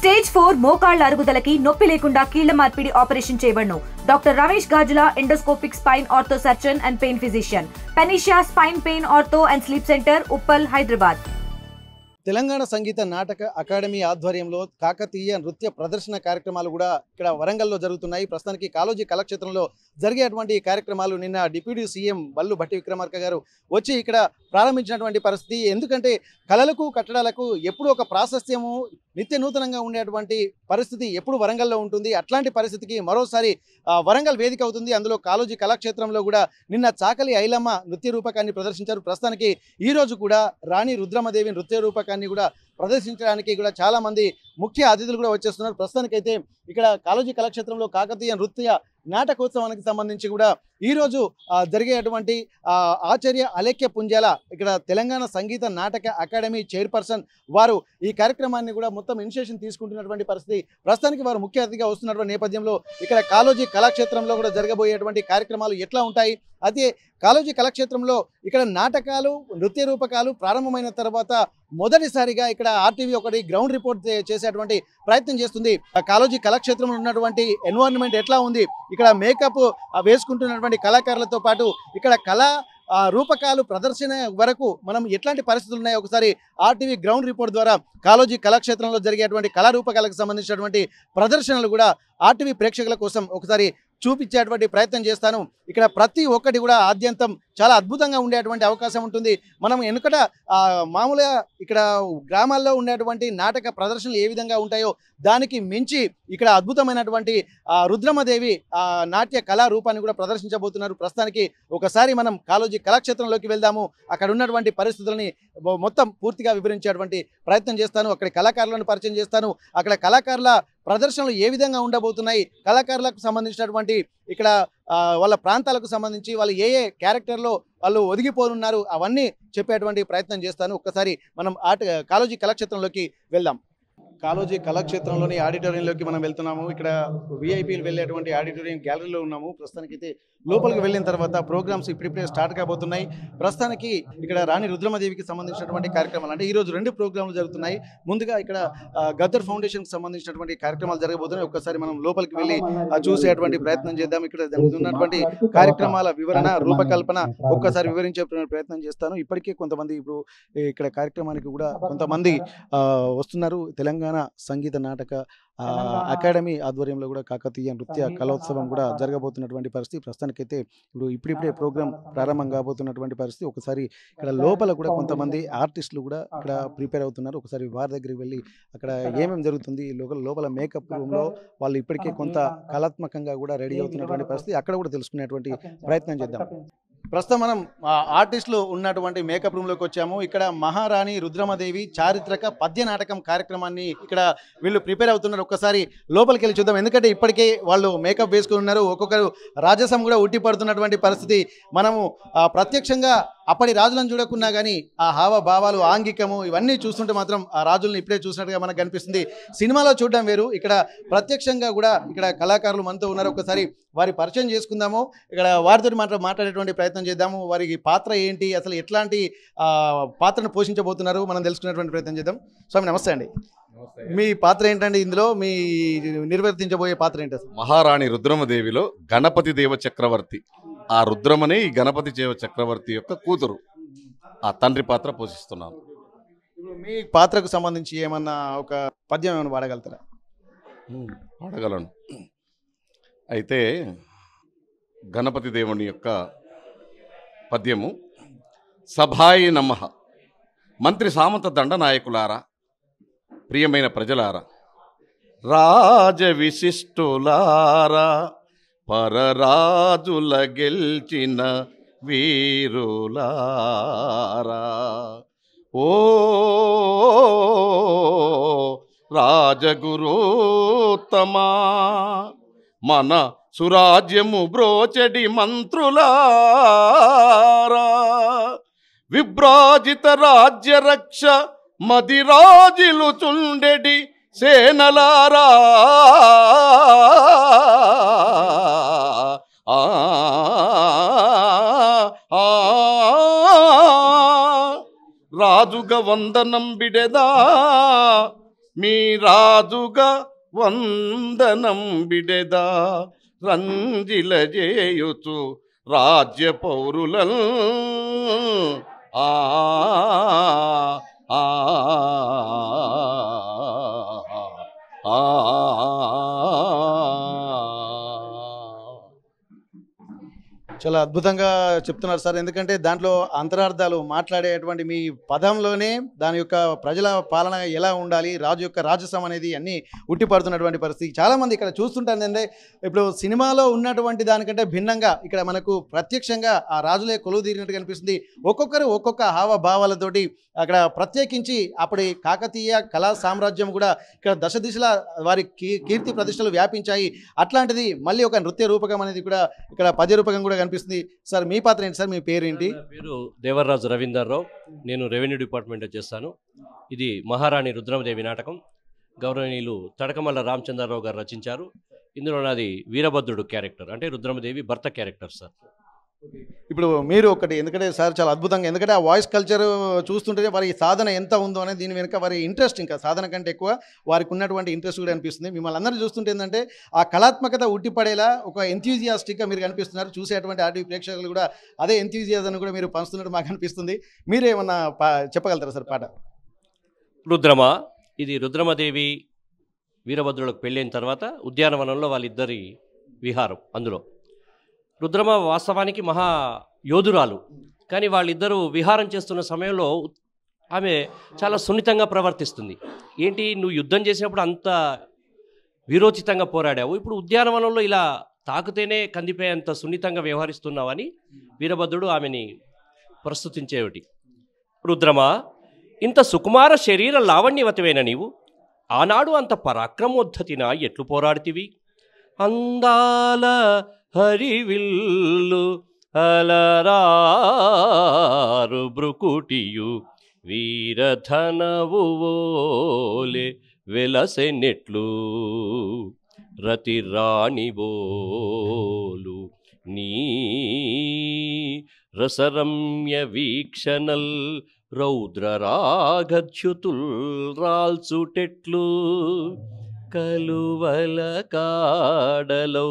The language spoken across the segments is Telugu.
స్టేజ్ 4 మోకాళ్ల అరుగుదలకి నొప్పి లేకుండా కీళ్ల మార్పిడి ఆపరేషన్ చేయబడును. Doctor Ramesh Gajula, endoscopic spine ortho surgeon and pain physician, Panacea spine pain ortho and sleep center, Uppal, Hyderabad. Telangana Sangeetha Nataka academy ఆధ్వర్యంలో కాకతీయ నృత్య ప్రదర్శన కార్యక్రమాలు కూడా ఇక్కడ వరంగల్లో జరుగుతున్నాయి. ప్రస్తుతానికి కాళోజీ కళాక్షేత్రంలో జరిగేటువంటి కార్యక్రమాలు నిన్న డిప్యూటీ సీఎం బల్లు భట్టి విక్రమార్క గారు వచ్చి ఇక్కడ ప్రారంభించినటువంటి పరిస్థితి. ఎందుకంటే కళలకు కట్టడాలకు ఎప్పుడు ఒక ప్రాశస్త్యము నిత్య నూతనంగా ఉండేటువంటి పరిస్థితి ఎప్పుడు వరంగల్లో ఉంటుంది. అట్లాంటి పరిస్థితికి మరోసారి వరంగల్ వేదిక అవుతుంది. అందులో కాళోజీ కళాక్షేత్రంలో కూడా నిన్న చాకలి ఐలమ్మ నృత్య రూపకాన్ని ప్రదర్శించారు. ప్రస్తుతానికి ఈ రోజు కూడా రాణి రుద్రమదేవి నృత్య రూపకాన్ని కూడా ప్రదర్శించడానికి కూడా చాలా మంది ముఖ్య అతిథులు కూడా వచ్చేస్తున్నారు. ప్రస్తుతానికైతే ఇక్కడ కాళోజీ కళాక్షేత్రంలో కాకతీయ నృత్య నాటకోత్సవానికి సంబంధించి కూడా ఈరోజు జరిగేటువంటి ఆచార్య అలేఖ్య పుంజాల ఇక్కడ తెలంగాణ సంగీత నాటక అకాడమీ చైర్పర్సన్ వారు ఈ కార్యక్రమాన్ని కూడా మొత్తం ఇనిషియేషన్ తీసుకుంటున్నటువంటి పరిస్థితి. ప్రస్తుతానికి వారు ముఖ్య అతిథిగా వస్తున్నటువంటి నేపథ్యంలో ఇక్కడ కాళోజీ కళాక్షేత్రంలో కూడా జరగబోయేటువంటి కార్యక్రమాలు ఎట్లా ఉంటాయి, అదే కాళోజీ కళాక్షేత్రంలో ఇక్కడ నాటకాలు నృత్య రూపకాలు ప్రారంభమైన తర్వాత మొదటిసారిగా ఇక్కడ ఆర్టీవీ ఒకటి గ్రౌండ్ రిపోర్ట్ చేసేటువంటి ప్రయత్నం చేస్తుంది. కాళోజీ కళాక్షేత్రంలో ఉన్నటువంటి ఎన్వైరన్మెంట్ ఎట్లా ఉంది, ఇక్కడ మేకప్ వేసుకుంటున్నటువంటి కళాకారులతో పాటు ఇక్కడ కళా రూపకాలు ప్రదర్శన వరకు మనం ఎట్లాంటి పరిస్థితులు ఉన్నాయో ఒకసారి ఆర్టీవీ గ్రౌండ్ రిపోర్ట్ ద్వారా కాళోజీ కళాక్షేత్రంలో జరిగేటువంటి కళారూపకాలకు సంబంధించినటువంటి ప్రదర్శనలు కూడా ఆర్టీవీ ప్రేక్షకుల కోసం ఒకసారి చూపించేటువంటి ప్రయత్నం చేస్తాను. ఇక్కడ ప్రతి ఒక్కటి కూడా ఆద్యంతం చాలా అద్భుతంగా ఉండేటువంటి అవకాశం ఉంటుంది. మనం వెనుకట మామూలుగా ఇక్కడ గ్రామాల్లో ఉండేటువంటి నాటక ప్రదర్శనలు ఏ విధంగా ఉంటాయో దానికి మించి ఇక్కడ అద్భుతమైనటువంటి రుద్రమదేవి నాట్య కళా రూపాన్ని కూడా ప్రదర్శించబోతున్నారు. ప్రస్తుతానికి ఒకసారి మనం కాళోజీ కళాక్షేత్రంలోకి వెళ్దాము. అక్కడ ఉన్నటువంటి పరిస్థితులని మొత్తం పూర్తిగా వివరించేటువంటి ప్రయత్నం చేస్తాను. అక్కడ కళాకారులను పరిచయం చేస్తాను. అక్కడ కళాకారుల ప్రదర్శనలు ఏ విధంగా ఉండబోతున్నాయి, కళాకారులకు సంబంధించినటువంటి ఇక్కడ వాళ్ళ ప్రాంతాలకు సంబంధించి వాళ్ళు ఏ ఏ క్యారెక్టర్లో వాళ్ళు ఒదిగిపోనున్నారు అవన్నీ చెప్పేటువంటి ప్రయత్నం చేస్తాను. ఒక్కసారి మనం కాళోజీ కళాక్షేత్రంలోకి వెళ్దాం. కాళోజీ కళాక్షేత్రంలోని ఆడిటోరియంలోకి మనం వెళ్తున్నాము. ఇక్కడ విఐపీలు వెళ్ళేటువంటి ఆడిటోరియం గ్యాలరీలో ఉన్నాము. ప్రస్తుతానికైతే లోపలికి వెళ్ళిన తర్వాత ప్రోగ్రామ్స్ ఇప్పుడిప్పుడే స్టార్ట్ కాబోతున్నాయి. ప్రస్తుతానికి ఇక్కడ రాణి రుద్రమదేవికి సంబంధించినటువంటి కార్యక్రమాలు అంటే ఈరోజు 2 ప్రోగ్రాంలు జరుగుతున్నాయి. ముందుగా ఇక్కడ గద్దర్ ఫౌండేషన్కి సంబంధించినటువంటి కార్యక్రమాలు జరగబోతున్నాయి. ఒక్కసారి మనం లోపలికి వెళ్ళి చూసేటువంటి ప్రయత్నం చేద్దాం. ఇక్కడ జరుగుతున్నటువంటి కార్యక్రమాల వివరణ రూపకల్పన ఒక్కసారి వివరించే ప్రయత్నం చేస్తాను. ఇప్పటికే కొంతమంది ఇప్పుడు ఇక్కడ కార్యక్రమానికి కూడా కొంతమంది వస్తున్నారు. తెలంగాణ సంగీత నాటక అకాడమీ ఆధ్వర్యంలో కూడా కాకతీయ నృత్య కళోత్సవం కూడా జరగబోతున్నటువంటి పరిస్థితి. ప్రస్తుతానికైతే ఇప్పుడిప్పుడే ప్రోగ్రాం ప్రారంభం కాబోతున్నటువంటి పరిస్థితి. ఒకసారి ఇక్కడ లోపల కూడా కొంతమంది ఆర్టిస్టులు కూడా ఇక్కడ ప్రిపేర్ అవుతున్నారు. ఒకసారి వారి దగ్గరికి వెళ్ళి అక్కడ ఏమేమి జరుగుతుంది, లోపల మేకప్ రూమ్లో వాళ్ళు ఇప్పటికే కొంత కళాత్మకంగా కూడా రెడీ అవుతున్నటువంటి పరిస్థితి అక్కడ కూడా తెలుసుకునేటువంటి ప్రయత్నం చేద్దాం. ప్రస్తుతం మనం ఆర్టిస్టులు ఉన్నటువంటి మేకప్ రూమ్లోకి వచ్చాము. ఇక్కడ మహారాణి రుద్రమదేవి చారిత్రక పద్య నాటకం కార్యక్రమాన్ని ఇక్కడ వీళ్ళు ప్రిపేర్ అవుతున్నారు. ఒక్కసారి లోపలికి వెళ్ళి చూద్దాం. ఎందుకంటే ఇప్పటికే వాళ్ళు మేకప్ వేసుకుని ఉన్నారు. ఒక్కొక్కరు రాజసం కూడా ఉట్టి పడుతున్నటువంటి పరిస్థితి. మనము ప్రత్యక్షంగా అప్పటి రాజులను చూడకున్నా కానీ ఆ హావభావాలు ఆంగికము ఇవన్నీ చూస్తుంటే మాత్రం ఆ రాజులను ఇప్పుడే చూసినట్టుగా మనకు కనిపిస్తుంది. సినిమాలో చూడడం వేరు, ఇక్కడ ప్రత్యక్షంగా కూడా ఇక్కడ కళాకారులు మనతో ఉన్నారు. ఒకసారి వారి పరిచయం చేసుకుందాము. ఇక్కడ వారితో మాట్లాడేటువంటి ప్రయత్నం చేద్దాము. వారికి పాత్ర ఏంటి, అసలు ఎట్లాంటి పాత్రను పోషించబోతున్నారు మనం తెలుసుకునేటువంటి ప్రయత్నం చేద్దాం. స్వామి నమస్తే అండి. మీ పాత్ర ఏంటండి ఇందులో, మీ నిర్వర్తించబోయే పాత్ర ఏంటి? మహారాణి రుద్రమదేవిలో గణపతి దేవ చక్రవర్తి, ఆ రుద్రమని గణపతి దేవ చక్రవర్తి యొక్క కూతురు, ఆ తండ్రి పాత్ర పోషిస్తున్నాను. ఇప్పుడు మీ పాత్రకు సంబంధించి ఏమన్నా ఒక పద్యం ఏమైనా పాడగలుగుతారా? పాడగలను. అయితే గణపతి దేవుని యొక్క పద్యము. సభాయి నమః. మంత్రి సామంత దండనాయకులారా, ప్రియమైన ప్రజలారా, రాజ విశిష్టులారా, పరరాజుల గెల్చిన వీరులారా, ఓ రాజగురోత్తమా, మన సురాజ్యము బ్రోచెడి మంత్రులారా, విభ్రాజిత రాజ్యరక్ష మదిరాజిలు చుండెడి సేనలారా, రాజుగ వందనం బిడెదా మీ రాజుగా వందనం బిడెదా రంజిల చేయుచు రాజ్య పౌరులను ఆ ఆ ఆ చాలా అద్భుతంగా చెప్తున్నారు సార్. ఎందుకంటే దాంట్లో అంతరార్థాలు మాట్లాడేటువంటి మీ పదంలోనే దాని యొక్క ప్రజల పాలన ఎలా ఉండాలి, రాజు యొక్క రాజసం అనేది అన్నీ ఉట్టిపడుతున్నటువంటి పరిస్థితి. చాలామంది ఇక్కడ చూస్తుంటారు ఏంటంటే ఇప్పుడు సినిమాలో ఉన్నటువంటి దానికంటే భిన్నంగా ఇక్కడ మనకు ప్రత్యక్షంగా ఆ రాజులే కొలువు తీరినట్టు కనిపిస్తుంది. ఒక్కొక్కరు ఒక్కొక్క హావభావాలతోటి అక్కడ ప్రత్యేకించి అప్పటి కాకతీయ కళా సామ్రాజ్యం కూడా ఇక్కడ దశ దిశలా వారి కీర్తి ప్రతిష్టలు వ్యాపించాయి. అట్లాంటిది మళ్ళీ ఒక నృత్య రూపకం అనేది కూడా ఇక్కడ పద్య రూపకం కూడా కనిపిస్తుంది. సార్ మీ పాత్ర ఏంటి సార్? మీ పేరు ఏంటి? పేరు దేవరాజు రవీందర్రావు. నేను రెవెన్యూ డిపార్ట్మెంట్లో చేస్తాను. ఇది మహారాణి రుద్రమదేవి నాటకం. గౌరవనీయులు తడకమల్ల రామచంద్రరావు గారు రచించారు. ఇందులో నాది వీరభద్రుడు క్యారెక్టర్, అంటే రుద్రమదేవి భర్త క్యారెక్టర్ సార్. ఇప్పుడు మీరు ఒకటి, ఎందుకంటే సార్ చాలా అద్భుతంగా, ఎందుకంటే ఆ వాయిస్ కల్చర్ చూస్తుంటే వారి సాధన ఎంత ఉందో అనేది దీని వెనుక వారి ఇంట్రెస్ట్, ఇంకా సాధన కంటే ఎక్కువ వారికి ఉన్నటువంటి ఇంట్రెస్ట్ కూడా అనిపిస్తుంది. మిమ్మల్ని అందరూ చూస్తుంటే ఏంటంటే ఆ కళాత్మకత ఉట్టిపడేలా ఒక ఎంథ్యూజియాస్టిక్గా మీరు కనిపిస్తున్నారు. చూసేటువంటి ఆర్టీవీ ప్రేక్షకులు కూడా అదే ఎంథ్యూజియాజాన్ని కూడా మీరు పంచుతున్నట్టు మాకు అనిపిస్తుంది. మీరేమన్నా చెప్పగలుగుతారా సార్ పాట? రుద్రమ, ఇది రుద్రమదేవి వీరభద్రులకు పెళ్ళైన తర్వాత ఉద్యానవనంలో వాళ్ళిద్దరి విహారం. అందులో రుద్రమ వాస్తవానికి మహా యోధురాలు, కానీ వాళ్ళిద్దరూ విహారం చేస్తున్న సమయంలో ఆమె చాలా సున్నితంగా ప్రవర్తిస్తుంది. ఏంటి, నువ్వు యుద్ధం చేసినప్పుడు అంత వీరోచితంగా పోరాడావు, ఇప్పుడు ఉద్యానవనంలో ఇలా తాకుతేనే కందిపోయేంత సున్నితంగా వ్యవహరిస్తున్నావని వీరభద్రుడు ఆమెని ప్రస్తుతించేవిటి. రుద్రమ, ఇంత సుకుమార శరీర లావణ్యవతమైన నీవు ఆనాడు అంత పరాక్రమోద్ధతిన ఎట్లు పోరాడితివి? అందాల హరివిల్లు అలరారు బ్రుకుటియు వీరధనవు ఓలే వెలసెనెట్లు రతి రాణిబోలు నీ రసరమ్య వీక్షణల్ రౌద్రరాగచ్యుతుల్ రాల్చుటెట్లు కలువల కాడలో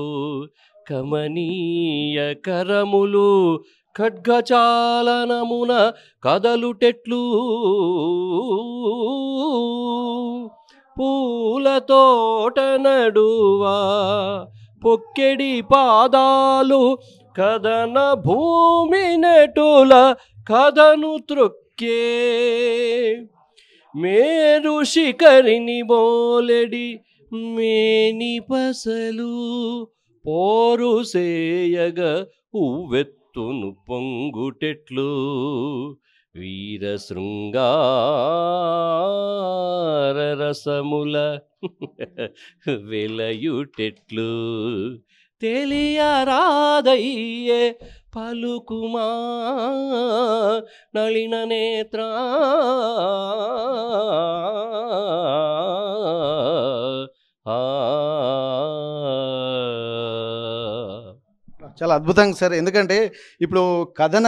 కమనీయ కరములు ఖడ్గచాలనమున కదలుటెట్లు పూలతోట నడువా పొక్కెడి పాదాలు కదన భూమి నెటుల కదను త్రొక్కే మేరు శిఖరిని బోలెడి మేని పసలు పోరు సేయగ ఉవ్వెత్తును పొంగుటెట్లు వీర శృంగార రసముల వెలయుటెట్లు తెలియరాదయ్యే పలుకుమా నళిన నేత్ర చాలా అద్భుతంగా సార్. ఎందుకంటే ఇప్పుడు కథన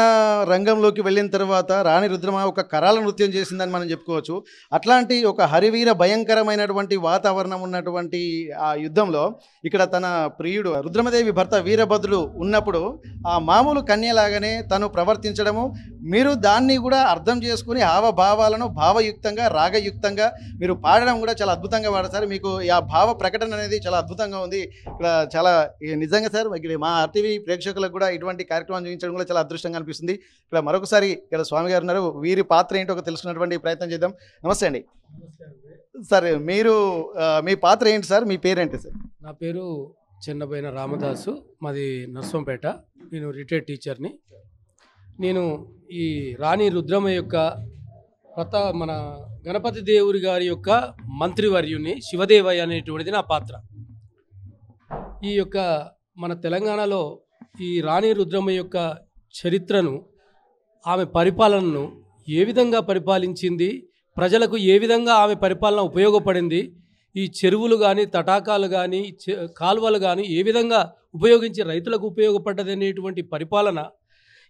రంగంలోకి వెళ్ళిన తర్వాత రాణి రుద్రమ ఒక కరాల నృత్యం చేసిందని మనం చెప్పుకోవచ్చు. అట్లాంటి ఒక హరివీర భయంకరమైనటువంటి వాతావరణం ఉన్నటువంటి ఆ యుద్ధంలో ఇక్కడ తన ప్రియుడు రుద్రమదేవి భర్త వీరభద్రుడు ఉన్నప్పుడు ఆ మామూలు కన్యలాగానే తను ప్రవర్తించడము, మీరు దాన్ని కూడా అర్థం చేసుకుని హావభావాలను భావయుక్తంగా రాగయుక్తంగా మీరు పాడడం కూడా చాలా అద్భుతంగా పాడతారు. మీకు ఆ భావ ప్రకటన అనేది చాలా అద్భుతంగా ఉంది. ఇక్కడ చాలా నిజంగా సార్ ఇక్కడ మా ఆర్టీవీ ప్రేక్షకులకు కూడా ఇటువంటి కార్యక్రమం చూపించడం కూడా చాలా అదృష్టంగా అనిపిస్తుంది. ఇక్కడ మరొకసారి ఇక్కడ స్వామి గారు ఉన్నారు, వీరి పాత్ర ఏంటో తెలుసుకున్నటువంటి ప్రయత్నం చేద్దాం. నమస్తే అండి సార్. మీరు మీ పాత్ర ఏంటి సార్? మీ పేరేంటి సార్? నా పేరు చిన్నబైన రామదాసు, మాది నర్సంపేట. నేను రిటైర్డ్ టీచర్ని. నేను ఈ రాణి రుద్రమ యొక్క మన గణపతి దేవుడి గారి యొక్క మంత్రివర్యుని శివదేవయ్య అనేటువంటిది నా పాత్ర. ఈ యొక్క మన తెలంగాణలో ఈ రాణి రుద్రమ యొక్క చరిత్రను, ఆమె పరిపాలనను ఏ విధంగా పరిపాలించింది, ప్రజలకు ఏ విధంగా ఆమె పరిపాలన ఉపయోగపడింది, ఈ చెరువులు కానీ తటాకాలు కానీ కాలువలు కానీ ఏ విధంగా ఉపయోగించి రైతులకు ఉపయోగపడ్డది అనేటువంటి పరిపాలన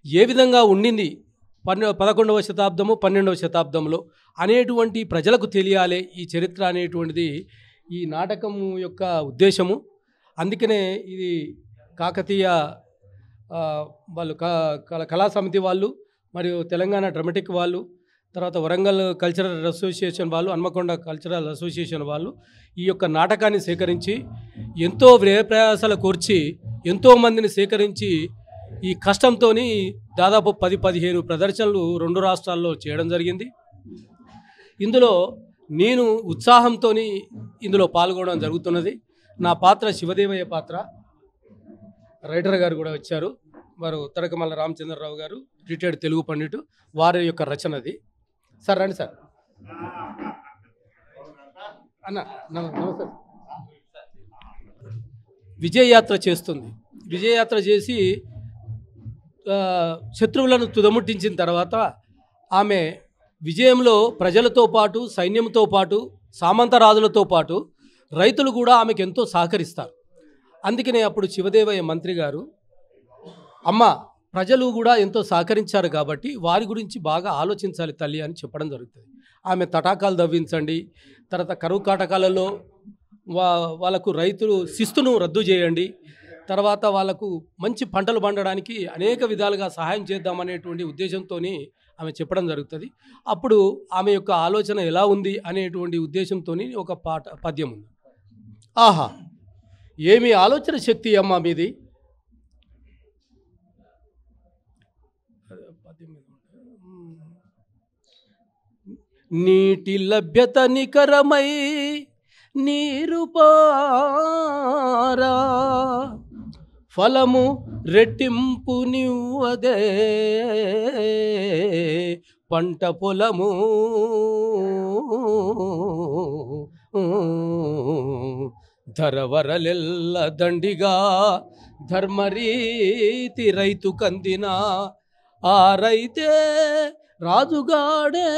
ఏ విధంగా ఉండింది, 11వ శతాబ్దము 12వ శతాబ్దంలో అనేటువంటి ప్రజలకు తెలియాలి ఈ చరిత్ర అనేటువంటిది ఈ నాటకము యొక్క ఉద్దేశము. అందుకనే ఇది కాకతీయ వాళ్ళు కళా సమితి వాళ్ళు మరియు తెలంగాణ డ్రామాటిక్ వాళ్ళు, తర్వాత వరంగల్ కల్చరల్ అసోసియేషన్ వాళ్ళు, హన్మకొండ కల్చరల్ అసోసియేషన్ వాళ్ళు ఈ యొక్క నాటకాన్ని సేకరించి ఎంతో వ్యయప్రయాసాలు కోర్చి ఎంతోమందిని సేకరించి ఈ కష్టంతో దాదాపు 10-15 ప్రదర్శనలు 2 రాష్ట్రాల్లో చేయడం జరిగింది. ఇందులో నేను ఉత్సాహంతో ఇందులో పాల్గొనడం జరుగుతున్నది. నా పాత్ర శివదేవయ్య పాత్ర. రైటర్ గారు కూడా వచ్చారు, వారు తడకమల్ల రామచంద్రరావు గారు, రిటైర్డ్ తెలుగు పండితుడు, వారి యొక్క రచనది. సార్ రండి సార్. అన్న నమస్తే. విజయయాత్ర చేస్తుంది. విజయయాత్ర చేసి శత్రువులను తుదముట్టించిన తర్వాత ఆమె విజయంలో ప్రజలతో పాటు, సైన్యంతో పాటు, సామంతరాజులతో పాటు రైతులు కూడా ఆమెకు ఎంతో సహకరిస్తారు. అందుకనే అప్పుడు శివదేవయ్య మంత్రి గారు, అమ్మ ప్రజలు కూడా ఎంతో సహకరించారు కాబట్టి వారి గురించి బాగా ఆలోచించాలి తల్లి అని చెప్పడం జరుగుతుంది. ఆమె తటాకాలు దవ్వించండి, తర్వాత కరువు కాటకాలలో వాళ్ళకు రైతులు శిస్తును రద్దు చేయండి, తర్వాత వాళ్ళకు మంచి పంటలు పండడానికి అనేక విధాలుగా సహాయం చేద్దామనేటువంటి ఉద్దేశంతో ఆమె చెప్పడం జరుగుతుంది. అప్పుడు ఆమె యొక్క ఆలోచన ఎలా ఉంది అనేటువంటి ఉద్దేశంతో ఒక పద్యం ఉంది. ఆహా ఏమి ఆలోచన శక్తి అమ్మ మీది. నీటి లభ్యత నికరమై నీరు పారా, ఫలము రెట్టింపు నివ్వదే పంట పొలము, ధరవరలెల్ల దండిగా ధర్మరీతి రైతు కందిన, ఆ రైతే రాజుగాడే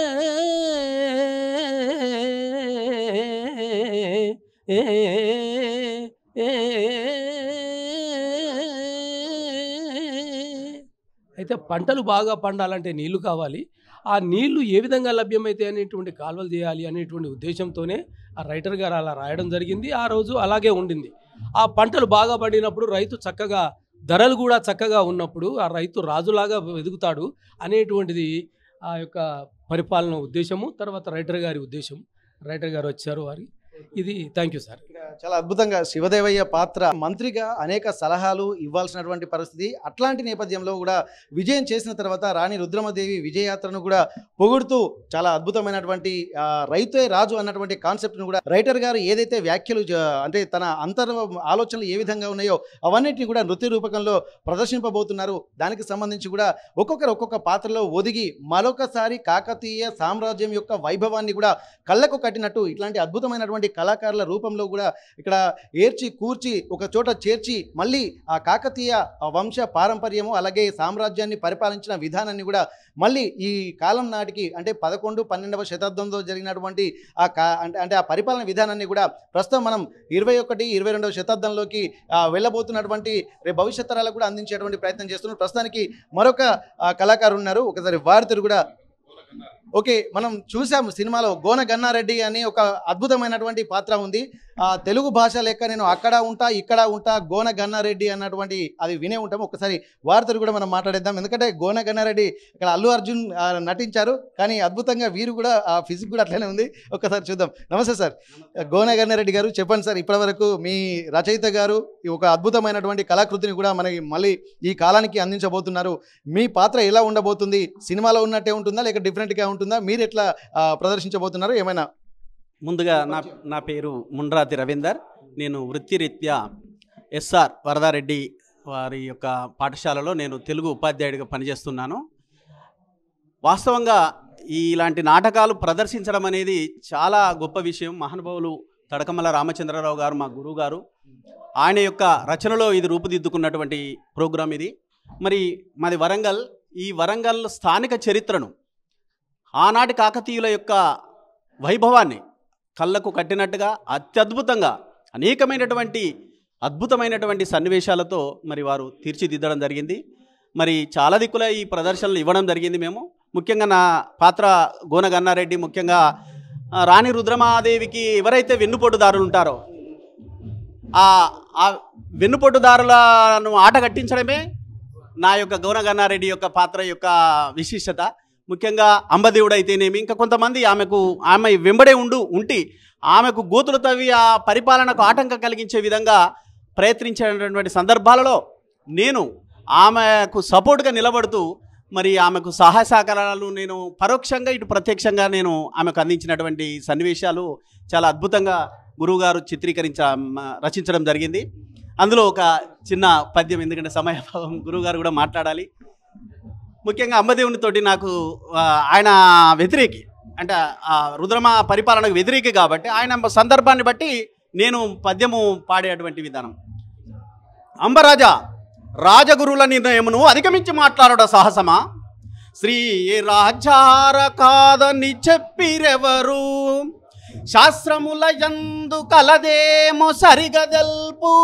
అయితే పంటలు బాగా పండాలంటే నీళ్లు కావాలి. ఆ నీళ్లు ఏ విధంగా లభ్యమైతే అనేటువంటి కాలువలు చేయాలి అనేటువంటి ఉద్దేశంతోనే ఆ రైటర్ గారు అలా రాయడం జరిగింది. ఆ రోజు అలాగే ఉండింది. ఆ పంటలు బాగా పండినప్పుడు రైతు చక్కగా, ధరలు కూడా చక్కగా ఉన్నప్పుడు ఆ రైతు రాజులాగా ఎదుగుతాడు అనేటువంటిది ఆ యొక్క పరిపాలన ఉద్దేశము. తర్వాత రైటర్ గారి ఉద్దేశం. రైటర్ గారు వచ్చారు వారి ఇది. Thank you sir. చాలా అద్భుతంగా శివదేవయ్య పాత్ర మంత్రిగా అనేక సలహాలు ఇవ్వాల్సినటువంటి పరిస్థితి. అట్లాంటి నేపథ్యంలో కూడా విజయం చేసిన తర్వాత రాణి రుద్రమదేవి విజయయాత్రను కూడా పొగుడుతూ చాలా అద్భుతమైనటువంటి రైతే రాజు అన్నటువంటి కాన్సెప్ట్ను కూడా రైటర్ గారు ఏదైతే వ్యాఖ్యలు అంటే తన ఆలోచనలు ఏ విధంగా ఉన్నాయో అవన్నిటిని కూడా నృత్య రూపకంలో ప్రదర్శింపబోతున్నారు. దానికి సంబంధించి కూడా ఒక్కొక్క పాత్రలో ఒదిగి మరొకసారి కాకతీయ సామ్రాజ్యం యొక్క వైభవాన్ని కూడా కళ్ళకు కట్టినట్టు ఇట్లాంటి అద్భుతమైనటువంటి కళాకారుల రూపంలో కూడా ఇక్కడ ఏర్చి కూర్చి ఒక చోట చేర్చి మళ్ళీ ఆ కాకతీయ వంశ పారంపర్యము అలాగే సామ్రాజ్యాన్ని పరిపాలించిన విధానాన్ని కూడా మళ్ళీ ఈ కాలం నాటికి అంటే 11-12వ శతాబ్దంలో జరిగినటువంటి అంటే ఆ పరిపాలన విధానాన్ని కూడా ప్రస్తుతం మనం 21-22వ శతాబ్దంలోకి వెళ్ళబోతున్నటువంటి రేపు భవిష్యత్ తరాలకు కూడా అందించేటువంటి ప్రయత్నం చేస్తున్నారు. ప్రస్తుతానికి మరొక కళాకారు ఉన్నారు, ఒకసారి వారితో కూడా. ఓకే, మనం చూసాము సినిమాలో గోన గన్నారెడ్డి అని ఒక అద్భుతమైనటువంటి పాత్ర ఉంది. తెలుగు భాష లెక్క నేను అక్కడ ఉంటా ఇక్కడ ఉంటా గోన గన్నారెడ్డి అన్నటువంటి అది వినే ఉంటాము. ఒకసారి వారితో కూడా మనం మాట్లాడేద్దాం. ఎందుకంటే గోన గన్నారెడ్డి ఇక్కడ అల్లు అర్జున్ నటించారు, కానీ అద్భుతంగా వీరు కూడా ఆ ఫిజిక్ కూడా అట్లనే ఉంది. ఒక్కసారి చూద్దాం. నమస్తే సార్. గోన గన్నారెడ్డి గారు, చెప్పండి సార్, ఇప్పటివరకు మీ రచయిత గారు ఒక అద్భుతమైనటువంటి కళాకృతిని కూడా మనకి మళ్ళీ ఈ కాలానికి అందించబోతున్నారు. మీ పాత్ర ఎలా ఉండబోతుంది? సినిమాలో ఉన్నట్టే ఉంటుందా లేక డిఫరెంట్గా ఉంటుందా? మీరు ఎట్లా ప్రదర్శించబోతున్నారు? ఏమైనా ముందుగా నా పేరు ముండ్రాతి రవీందర్. నేను వృత్తిరీత్యా ఎస్ఆర్ వరదారెడ్డి వారి యొక్క పాఠశాలలో నేను తెలుగు ఉపాధ్యాయుడిగా పనిచేస్తున్నాను. వాస్తవంగా ఇలాంటి నాటకాలు ప్రదర్శించడం అనేది చాలా గొప్ప విషయం. మహానుభావులు తడకమల్ల రామచంద్రరావు గారు మా గురువు గారు, ఆయన యొక్క రచనలో ఇది రూపుదిద్దుకున్నటువంటి ప్రోగ్రాం ఇది. మరి మాది వరంగల్. ఈ వరంగల్ స్థానిక చరిత్రను, ఆనాటి కాకతీయుల యొక్క వైభవాన్ని కళ్ళకు కట్టినట్టుగా అత్యద్భుతంగా అద్భుతమైనటువంటి సన్నివేశాలతో మరి వారు తీర్చిదిద్దడం జరిగింది. మరి చాలా దిక్కుల ఈ ప్రదర్శనలు ఇవ్వడం జరిగింది. మేము ముఖ్యంగా నా పాత్ర గోన గన్నారెడ్డి. ముఖ్యంగా రాణి రుద్రమాదేవికి ఎవరైతే వెన్నుపోటుదారులు ఉంటారో ఆ వెన్నుపోటుదారులను ఆట కట్టించడమే నా యొక్క గోన గన్నారెడ్డి యొక్క పాత్ర యొక్క విశిష్టత. ముఖ్యంగా అంబదేవుడు అయితేనేమి, ఇంకా కొంతమంది ఆమె వెంబడే ఉండి ఆమెకు గోతులు తవ్వి ఆ పరిపాలనకు ఆటంకం కలిగించే విధంగా ప్రయత్నించేటటువంటి సందర్భాలలో నేను ఆమెకు సపోర్ట్గా నిలబడుతూ మరి ఆమెకు సహాయ సహకారాలు నేను పరోక్షంగా ఇటు ప్రత్యక్షంగా నేను ఆమెకు అందించినటువంటి సన్నివేశాలు చాలా అద్భుతంగా గురువుగారు రచించడం జరిగింది. అందులో ఒక చిన్న పద్యం, ఎందుకంటే సమయభావం, గురువుగారు కూడా మాట్లాడాలి. ముఖ్యంగా అంబదేవునితోటి నాకు ఆయన వ్యతిరేకి, అంటే రుద్రమ పరిపాలనకు వ్యతిరేకి కాబట్టి ఆయన సందర్భాన్ని బట్టి నేను పద్యము పాడేటువంటి విధానం. అంబరాజా, రాజగురుల నిర్ణయమును అధిగమించి మాట్లాడట సాహసమా? శ్రీ రాజార కాదని చెప్పిరెవరు? శాస్త్రముల యందు కలదేమో సరిగదల్పు.